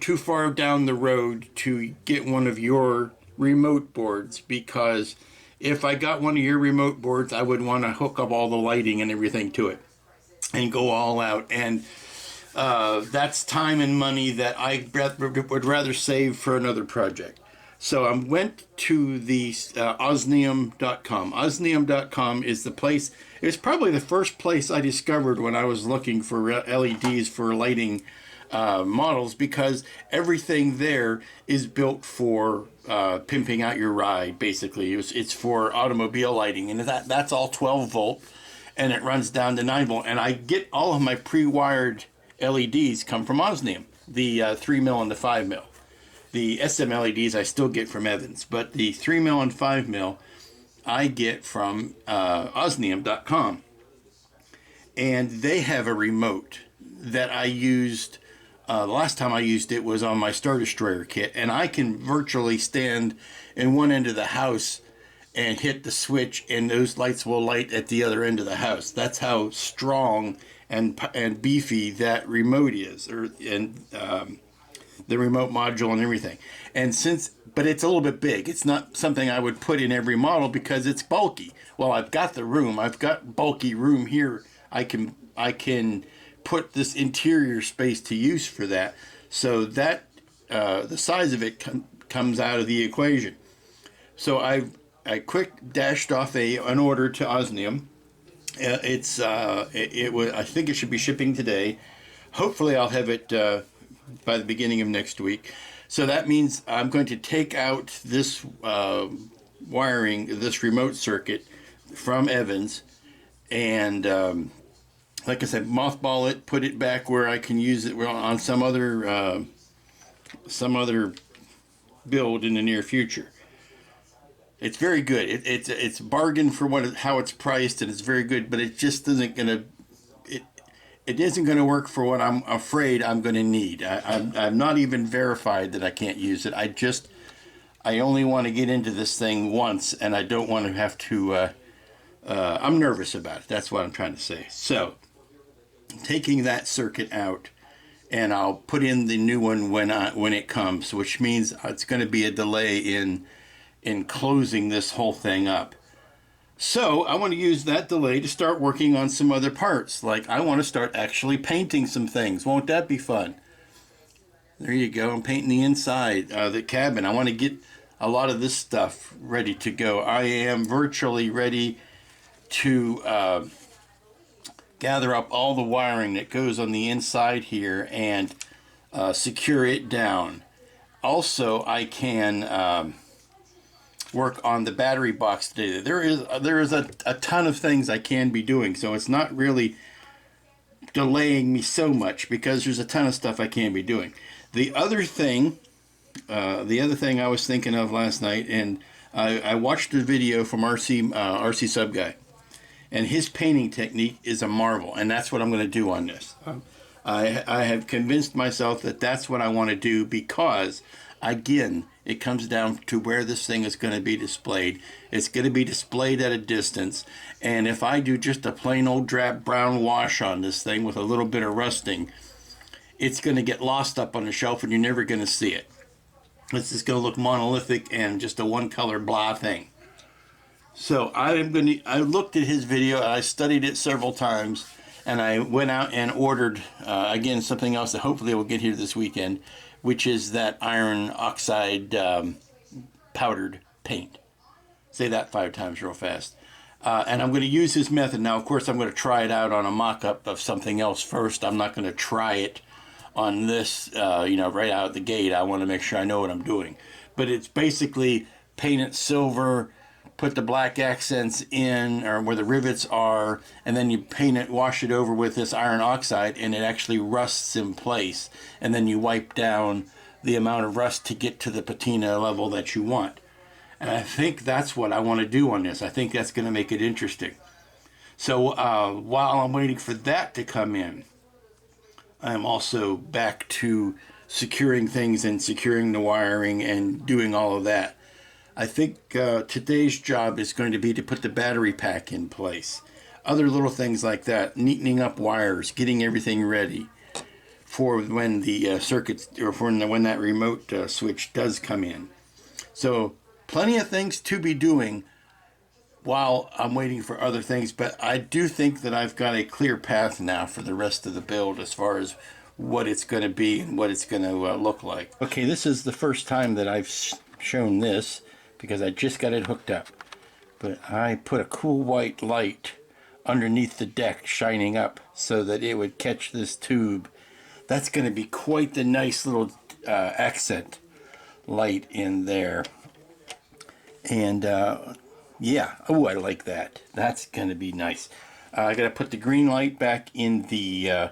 too far down the road to get one of your remote boards, because if I got one of your remote boards, I would want to hook up all the lighting and everything to it and go all out. And that's time and money that I would rather save for another project. So I went to the osnium.com. Osnium.com is the place. It's probably the first place I discovered when I was looking for LEDs for lighting models, because everything there is built for pimping out your ride, basically. It's for automobile lighting, and that's all 12 volt, and it runs down to 9 volt. And I get all of my pre-wired LEDs come from Osnium, the 3mm and the 5mm. The SM LEDs I still get from Evans, but the 3mm and 5mm I get from osnium.com. And they have a remote that I used, the last time I used it was on my Star Destroyer kit, and I can virtually stand in one end of the house and hit the switch, and those lights will light at the other end of the house. That's how strong and beefy that remote is, the remote module and everything. And but it's a little bit big. It's not something I would put in every model because it's bulky. Well, I've got the room. I've got bulky room here. I can put this interior space to use for that. So that the size of it comes out of the equation. So I quick dashed off an order to Osnium. I think it should be shipping today. Hopefully I'll have it by the beginning of next week. So that means I'm going to take out this wiring, this remote circuit from Evans, and like I said, mothball it, put it back where I can use it on some other build in the near future. It's very good. It's bargain for how it's priced, and it's very good, but it just isn't gonna. It isn't going to work for what I'm afraid I'm going to need. I'm not even verified that I can't use it. I only want to get into this thing once, and I don't want to have to. I'm nervous about it. That's what I'm trying to say. So, taking that circuit out, and I'll put in the new one when it comes, which means it's going to be a delay in in closing this whole thing up. So I want to use that delay to start working on some other parts. Like I want to start actually painting some things. Won't that be fun? There you go. I'm painting the inside of the cabin. I want to get a lot of this stuff ready to go. I am virtually ready to gather up all the wiring that goes on the inside here and secure it down. Also, I can work on the battery box today. There is a ton of things I can be doing, so it's not really delaying me so much because there's a ton of stuff I can be doing. The other thing I was thinking of last night, and I watched a video from RC Sub Guy, and his painting technique is a marvel, and that's what I'm going to do on this. I have convinced myself that that's what I want to do because, again, it comes down to where this thing is going to be displayed. It's going to be displayed at a distance, and if I do just a plain old drab brown wash on this thing with a little bit of rusting, it's going to get lost up on the shelf and you're never going to see it. It's just going to look monolithic and just a one-color blah thing. So I looked at his video, and I studied it several times, and I went out and ordered, again, something else that hopefully will get here this weekend, which is that iron oxide powdered paint. Say that 5 times real fast. And I'm going to use his method. Now, of course, I'm going to try it out on a mock-up of something else first. I'm not going to try it on this, right out the gate. I want to make sure I know what I'm doing. But it's basically paint it silver, put the black accents in, or where the rivets are, and then you paint it, wash it over with this iron oxide, and it actually rusts in place. And then you wipe down the amount of rust to get to the patina level that you want. And I think that's what I want to do on this. I think that's going to make it interesting. So while I'm waiting for that to come in, I'm also back to securing things and securing the wiring and doing all of that. I think today's job is going to be to put the battery pack in place. Other little things like that, neatening up wires, getting everything ready for when the circuits, or for when that remote switch does come in. So plenty of things to be doing while I'm waiting for other things, but I do think that I've got a clear path now for the rest of the build as far as what it's going to be and what it's going to look like. Okay, this is the first time that I've shown this because I just got it hooked up. But I put a cool white light underneath the deck shining up so that it would catch this tube. That's going to be quite the nice little accent light in there. And yeah, oh, I like that. That's going to be nice. I got to put the green light back in the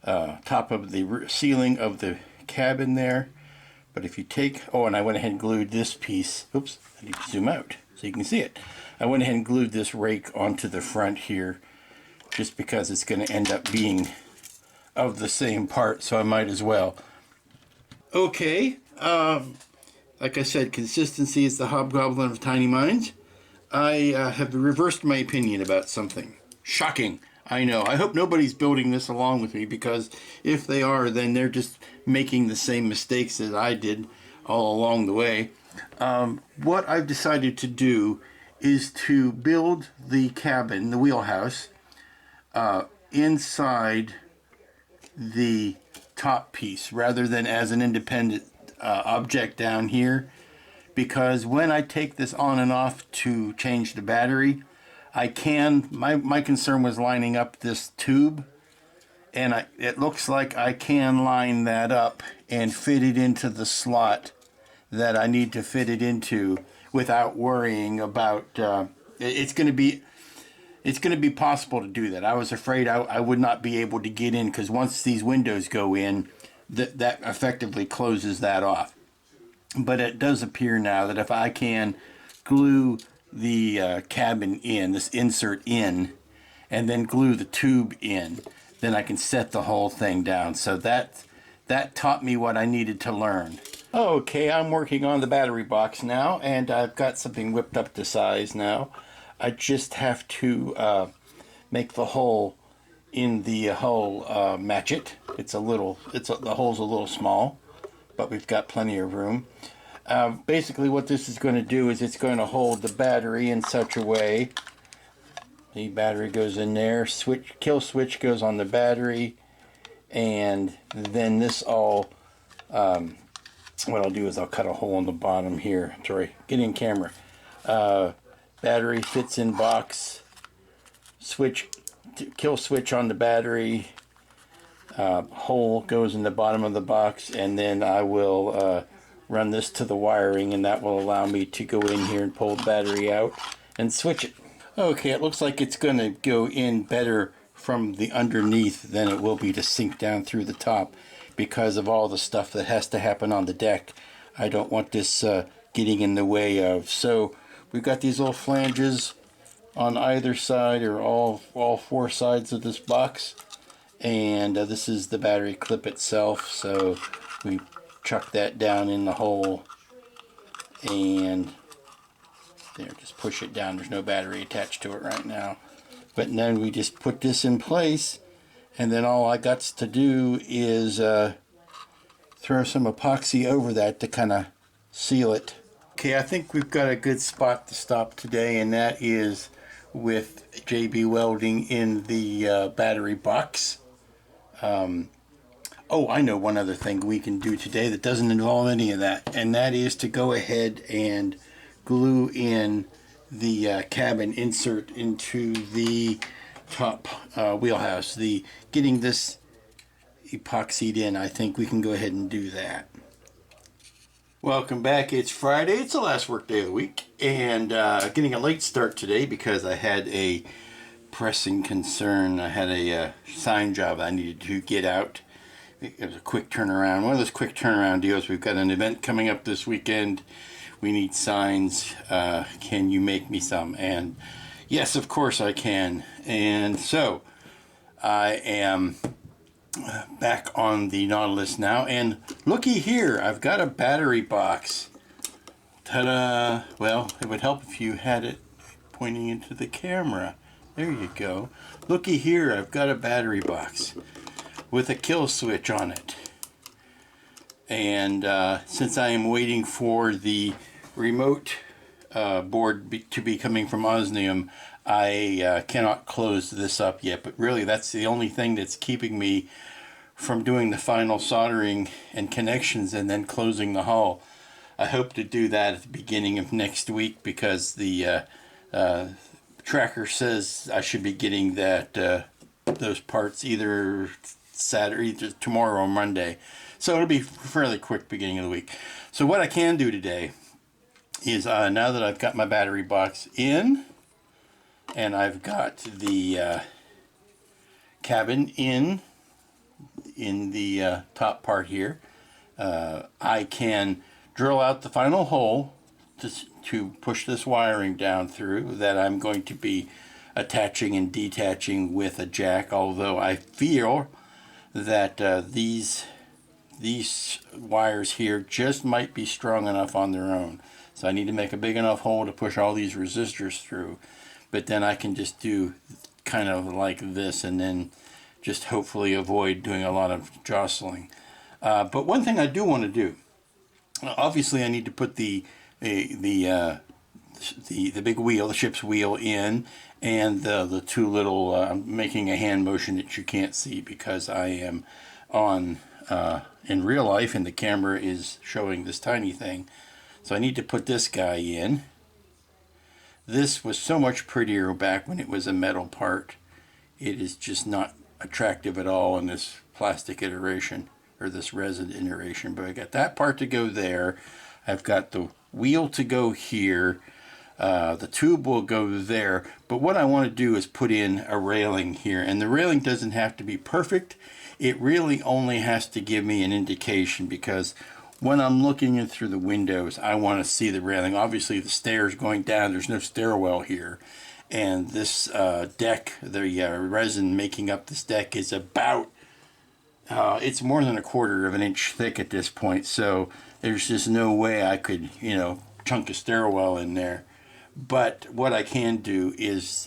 top of the ceiling of the cabin there. But if you take, oh, and I went ahead and glued this piece. Oops, I need to zoom out so you can see it. I went ahead and glued this rake onto the front here just because it's going to end up being of the same part, so I might as well. Okay, like I said, consistency is the hobgoblin of tiny minds. I have reversed my opinion about something. Shocking, I know. I hope nobody's building this along with me, because if they are, then they're just making the same mistakes that I did all along the way. What I've decided to do is to build the cabin, the wheelhouse, inside the top piece rather than as an independent object down here, because when I take this on and off to change the battery, I can, my concern was lining up this tube, and it looks like I can line that up and fit it into the slot that I need to fit it into without worrying about it's going to be possible to do that. I was afraid I would not be able to get in, because once these windows go in, that effectively closes that off. But it does appear now that if I can glue the cabin in, this insert in, and then glue the tube in, then I can set the whole thing down. So that taught me what I needed to learn. Okay, I'm working on the battery box now, and I've got something whipped up to size now. I just have to make the hole in the hull match it. The hole's a little small, but we've got plenty of room. Basically what this is going to do is it's going to hold the battery in such a way. The battery goes in there, kill switch goes on the battery, and then this all, what I'll do is I'll cut a hole in the bottom here. Sorry, get in camera. Battery fits in box, kill switch on the battery, hole goes in the bottom of the box, and then I will run this to the wiring, and that will allow me to go in here and pull the battery out and switch it. Okay, it looks like it's going to go in better from the underneath than it will be to sink down through the top because of all the stuff that has to happen on the deck. I don't want this getting in the way of. So we've got these little flanges on either side, or all four sides of this box, and this is the battery clip itself. So we chuck that down in the hole, and there, just push it down. There's no battery attached to it right now. But then we just put this in place, and then all I got to do is throw some epoxy over that to kind of seal it. Okay, I think we've got a good spot to stop today, and that is with JB Welding in the battery box. Oh, I know one other thing we can do today that doesn't involve any of that, and that is to go ahead and glue in the cabin insert into the top wheelhouse. Getting this epoxied in, I think we can go ahead and do that. Welcome back. It's Friday. It's the last work day of the week, and getting a late start today because I had a pressing concern. I had a sign job I needed to get out. It was a quick turnaround. One of those quick turnaround deals. We've got an event coming up this weekend. We need signs. Can you make me some? And yes, of course I can. And so I am back on the Nautilus now. And looky here, I've got a battery box. Ta-da! Well, it would help if you had it pointing into the camera. There you go. Looky here, I've got a battery box with a kill switch on it. And since I am waiting for the remote board to be coming from Osmium, I cannot close this up yet. But really, that's the only thing that's keeping me from doing the final soldering and connections and then closing the hull. I hope to do that at the beginning of next week because the tracker says I should be getting those parts either Saturday, either tomorrow or Monday. So it'll be fairly quick beginning of the week. So what I can do today is now that I've got my battery box in and I've got the cabin in the top part here, I can drill out the final hole to push this wiring down through that I'm going to be attaching and detaching with a jack, although I feel that these wires here just might be strong enough on their own. So I need to make a big enough hole to push all these resistors through. But then I can just do kind of like this and then just hopefully avoid doing a lot of jostling. But one thing I do want to do, obviously I need to put the big wheel, the ship's wheel in, and the two little, I'm making a hand motion that you can't see because I am on in real life and the camera is showing this tiny thing. So I need to put this guy in. This was so much prettier back when it was a metal part. It is just not attractive at all in this plastic iteration or this resin iteration. But I got that part to go there. I've got the wheel to go here. The tube will go there. But what I want to do is put in a railing here. And the railing doesn't have to be perfect. It really only has to give me an indication, because when I'm looking in through the windows, I want to see the railing. Obviously, the stairs going down, there's no stairwell here. And this deck, the resin making up this deck is about, it's more than 1/4 of an inch thick at this point. So there's just no way I could, chunk a stairwell in there. But what I can do is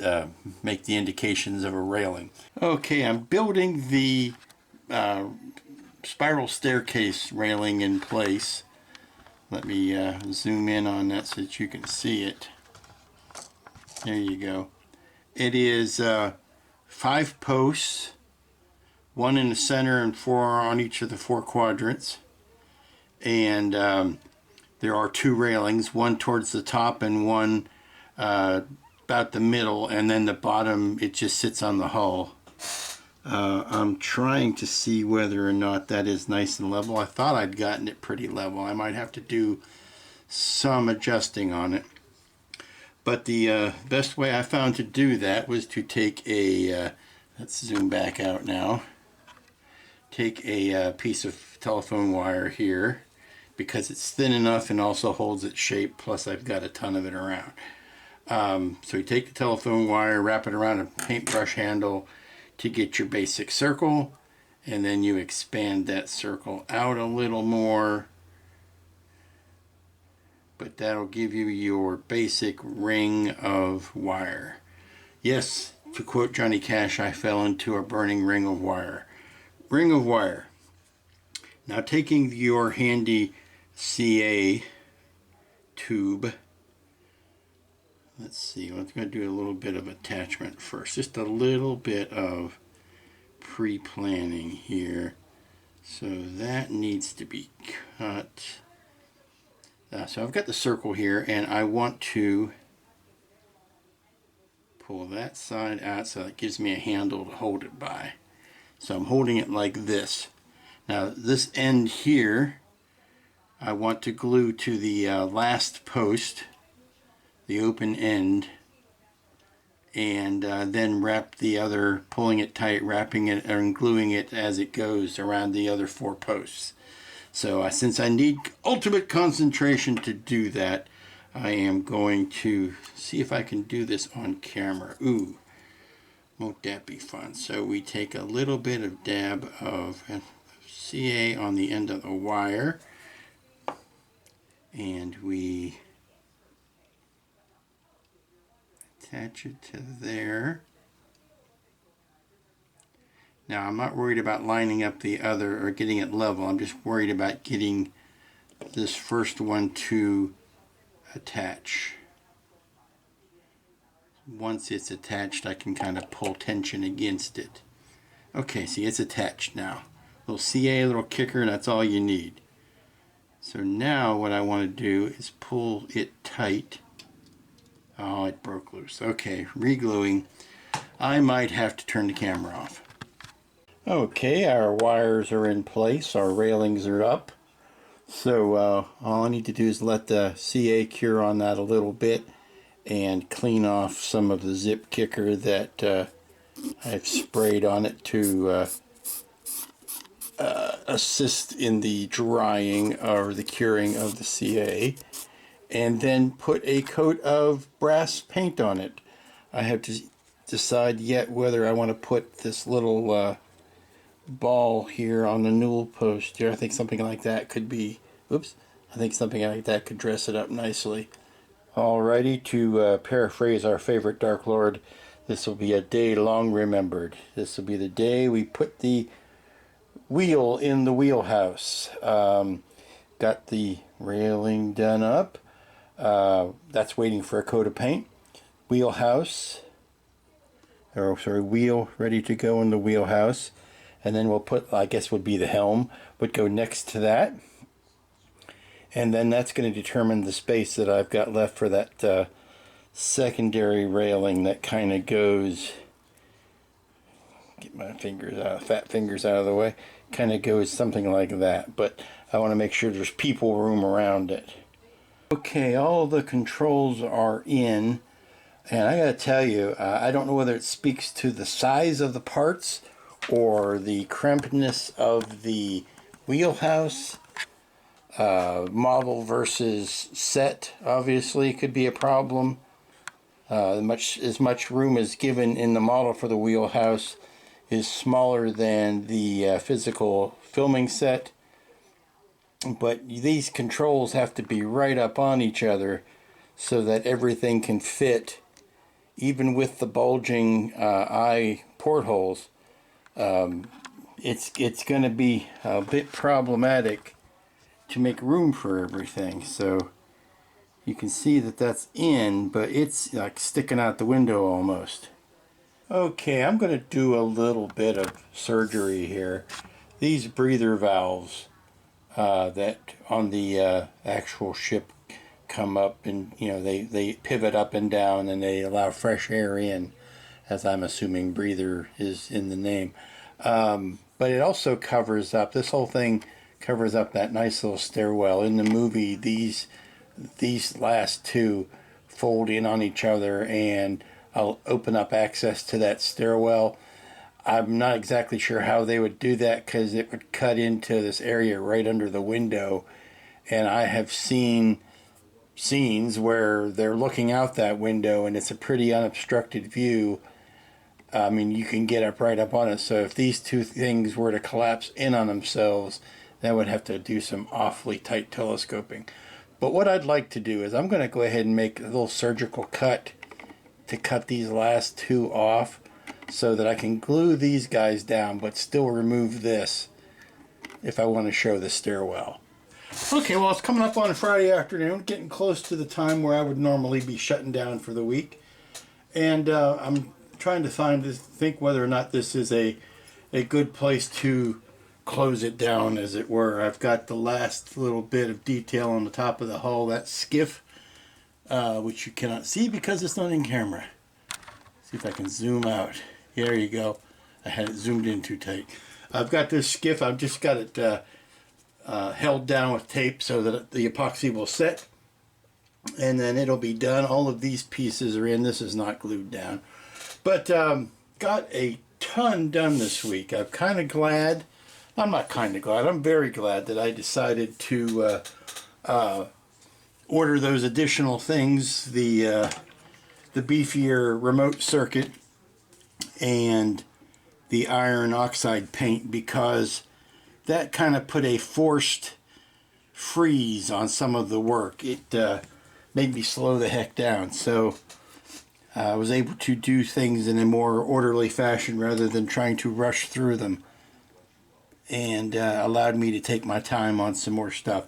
make the indications of a railing. Okay, I'm building the spiral staircase railing in place. Let me zoom in on that so that you can see it. There you go. It is 5 posts, 1 in the center and 4 on each of the 4 quadrants. And there are 2 railings, one towards the top and one about the middle, and then the bottom, it just sits on the hull. I'm trying to see whether or not that is nice and level. I thought I'd gotten it pretty level. I might have to do some adjusting on it. But the best way I found to do that was to take a, let's zoom back out now, take a piece of telephone wire here, because it's thin enough and also holds its shape, plus I've got a ton of it around. So you take the telephone wire, wrap it around a paintbrush handle to get your basic circle, and then you expand that circle out a little more. But that'll give you your basic ring of wire. Yes, to quote Johnny Cash, I fell into a burning ring of wire. Ring of wire. Now taking your handy CA tube, let's see, I'm going to do a little bit of attachment first. Just a little bit of pre-planning here. So that needs to be cut. So I've got the circle here, and I want to pull that side out so it gives me a handle to hold it by. So I'm holding it like this. Now this end here, I want to glue to the last post, the open end, and then wrap the other, pulling it tight, wrapping it and gluing it as it goes around the other 4 posts. So since I need ultimate concentration to do that, I am going to see if I can do this on camera. Ooh, won't that be fun? So we take a little bit of dab of CA on the end of the wire, and we attach it to there. Now I'm not worried about lining up the other or getting it level. I'm just worried about getting this first one to attach. Once it's attached, I can kind of pull tension against it. Okay, see, it's attached now. Little CA, little kicker, that's all you need. So now what I want to do is pull it tight. Oh, it broke loose. Okay, re-gluing. I might have to turn the camera off. Okay, our wires are in place, our railings are up. So all I need to do is let the CA cure on that a little bit and clean off some of the zip kicker that I've sprayed on it to assist in the drying or the curing of the CA, and then put a coat of brass paint on it. I have to decide yet whether I want to put this little ball here on the newel post here. I think something like that could be, oops, I think something like that could dress it up nicely. Alrighty, to paraphrase our favorite Dark Lord, this will be a day long remembered. This will be the day we put the wheel in the wheelhouse. Got the railing done up. That's waiting for a coat of paint. Wheelhouse, or sorry, wheel ready to go in the wheelhouse. And then we'll put, I guess would be the helm, would go next to that. And then that's going to determine the space that I've got left for that secondary railing that kind of goes, get my fingers out, fat fingers out of the way, kind of goes something like that. But I want to make sure there's people room around it. Okay, all the controls are in. And I gotta tell you, I don't know whether it speaks to the size of the parts or the crimpness of the wheelhouse. Model versus set obviously could be a problem. As much room as given in the model for the wheelhouse is smaller than the physical filming set. But these controls have to be right up on each other so that everything can fit, even with the bulging eye portholes. It's going to be a bit problematic to make room for everything. So you can see that that's in, but it's like sticking out the window almost. Okay, I'm going to do a little bit of surgery here. These breather valves that on the actual ship come up, and they pivot up and down, and they allow fresh air in, as I'm assuming breather is in the name. But it also covers up, this whole thing covers up that nice little stairwell. In the movie, these last two fold in on each other, and I'll open up access to that stairwell. I'm not exactly sure how they would do that, because it would cut into this area right under the window, and I have seen scenes where they're looking out that window and it's a pretty unobstructed view. I mean, you can get up right up on it. So if these two things were to collapse in on themselves, that would have to do some awfully tight telescoping. But what I'd like to do is I'm going to go ahead and make a little surgical cut to cut these last two off, so that I can glue these guys down but still remove this if I want to show the stairwell. Okay, well, it's coming up on Friday afternoon, getting close to the time where I would normally be shutting down for the week, and I'm trying to think whether or not this is a good place to close it down, as it were. I've got the last little bit of detail on the top of the hull, that skiff, which you cannot see because it's not in camera. See if I can zoom out. There you go. I had it zoomed in too tight. I've got this skiff. I've just got it held down with tape so that the epoxy will set, and then it'll be done. All of these pieces are in. This is not glued down, but got a ton done this week. I'm kind of glad. I'm not kind of glad. I'm very glad that I decided to order those additional things, the beefier remote circuit and the iron oxide paint, because that kind of put a forced freeze on some of the work. It made me slow the heck down. So I was able to do things in a more orderly fashion rather than trying to rush through them, and allowed me to take my time on some more stuff,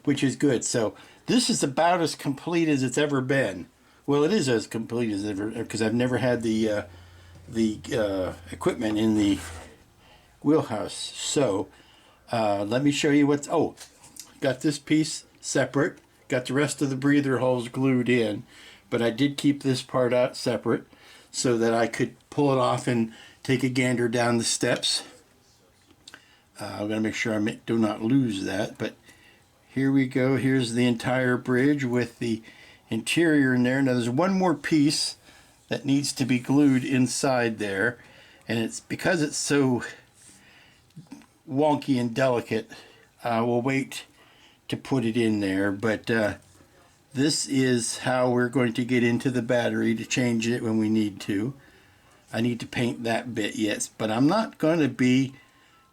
which is good. So this is about as complete as it's ever been. Well, it is as complete as ever, because I've never had the equipment in the wheelhouse. So let me show you what's... Oh, got this piece separate. Got the rest of the breather holes glued in, but I did keep this part out separate so that I could pull it off and take a gander down the steps. I'm going to make sure I do not lose that, but here we go. Here's the entire bridge with the interior in there. Now there's one more piece that needs to be glued inside there, and it's because it's so wonky and delicate, we'll wait to put it in there. But this is how we're going to get into the battery to change it when we need to. I need to paint that bit, yes, but I'm not going to be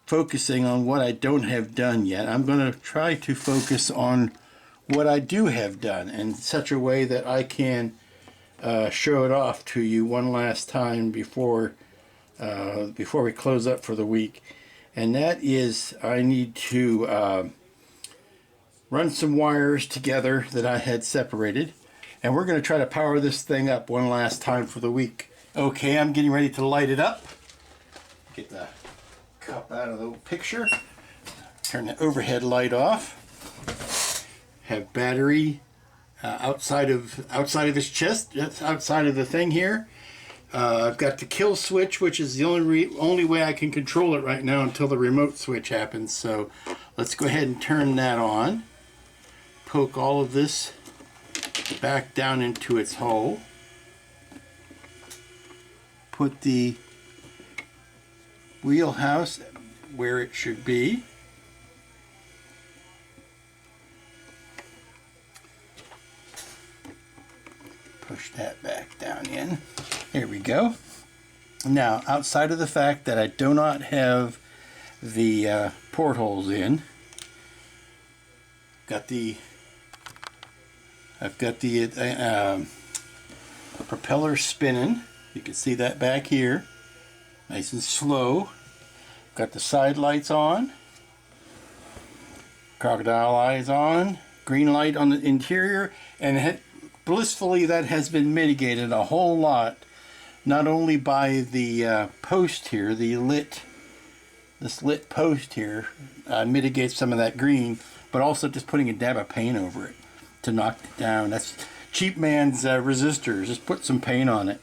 focusing on what I don't have done yet. I'm going to try to focus on what I do have done in such a way that I can show it off to you one last time before we close up for the week. And that is, I need to run some wires together that I had separated, and we're going to try to power this thing up one last time for the week. Okay, I'm getting ready to light it up. Get the cup out of the picture. Turn the overhead light off. Have battery outside of this chest, that's outside of the thing here. I've got the kill switch, which is the only way I can control it right now until the remote switch happens. So let's go ahead and turn that on. Poke all of this back down into its hole. Put the wheelhouse where it should be. Push that back down in. There we go. Now, outside of the fact that I do not have the portholes in, I've got the propeller spinning. You can see that back here, nice and slow. Got the side lights on. Of Crocodile eyes on. Green light on the interior. And blissfully that has been mitigated a whole lot. Not only by the post here, this lit post here mitigates some of that green, but also just putting a dab of paint over it to knock it down. That's cheap man's resistors. Just put some paint on it.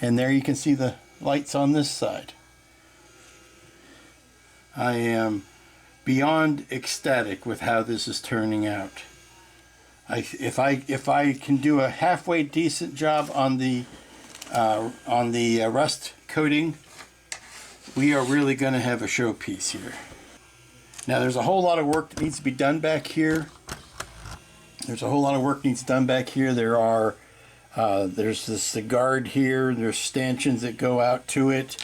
And there you can see the lights on this side. I am beyond ecstatic with how this is turning out. If I can do a halfway decent job on the rust coating, we are really going to have a showpiece here. Now there's a whole lot of work that needs to be done back here. There's this guard here. There's stanchions that go out to it.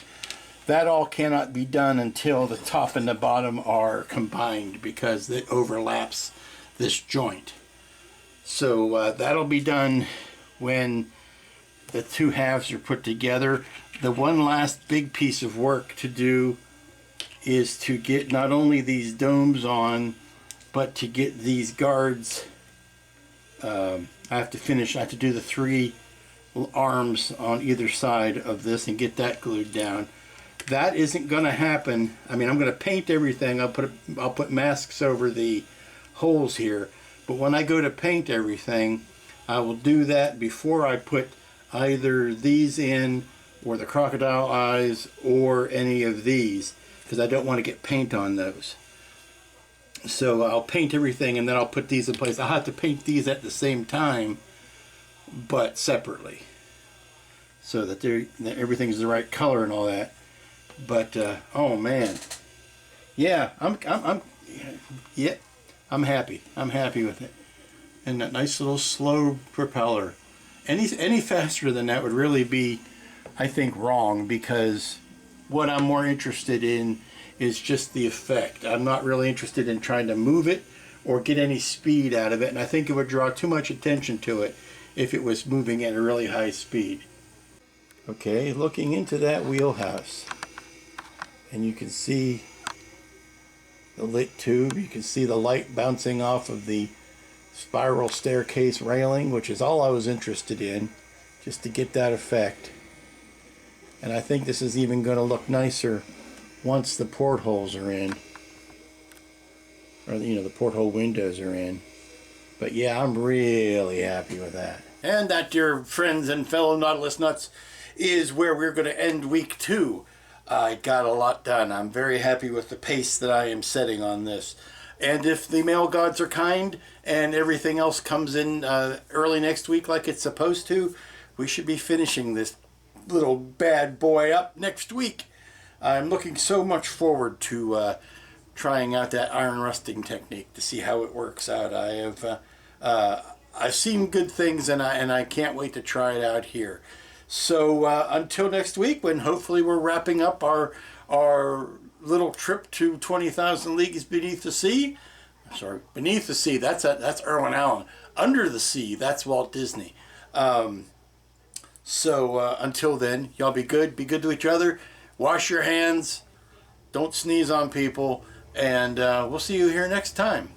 That all cannot be done until the top and the bottom are combined because it overlaps this joint. So that'll be done when the two halves are put together. The one last big piece of work to do is to get not only these domes on, but to get these guards. I have to do the 3 arms on either side of this and get that glued down. That isn't going to happen. I mean, I'm going to paint everything. I'll put masks over the holes here. But when I go to paint everything, I will do that before I put either these in, or the crocodile eyes, or any of these, because I don't want to get paint on those. So I'll paint everything and then I'll put these in place. I'll have to paint these at the same time, but separately, so that everything's the right color and all that. But oh man, yeah, I'm happy. I'm happy with it. And that nice little slow propeller. Any faster than that would really be, I think, wrong, because what I'm more interested in is just the effect. I'm not really interested in trying to move it or get any speed out of it, and I think it would draw too much attention to it if it was moving at a really high speed. Okay, looking into that wheelhouse, and you can see the lit tube. You can see the light bouncing off of the spiral staircase railing, which is all I was interested in, just to get that effect. And I think this is even going to look nicer once the portholes are in, or the porthole windows are in. But yeah, I'm really happy with that. And that, dear friends and fellow Nautilus nuts, is where we're going to end week 2. I got a lot done. I'm very happy with the pace that I am setting on this. And if the mail gods are kind and everything else comes in early next week like it's supposed to, we should be finishing this little bad boy up next week. I'm looking so much forward to trying out that iron rusting technique to see how it works out. I've seen good things, and I can't wait to try it out here. So until next week, when hopefully we're wrapping up our little trip to 20,000 Leagues Beneath the Sea. Sorry, Beneath the Sea, that's Irwin Allen. Under the Sea, that's Walt Disney. So until then, y'all be good to each other. Wash your hands. Don't sneeze on people. And we'll see you here next time.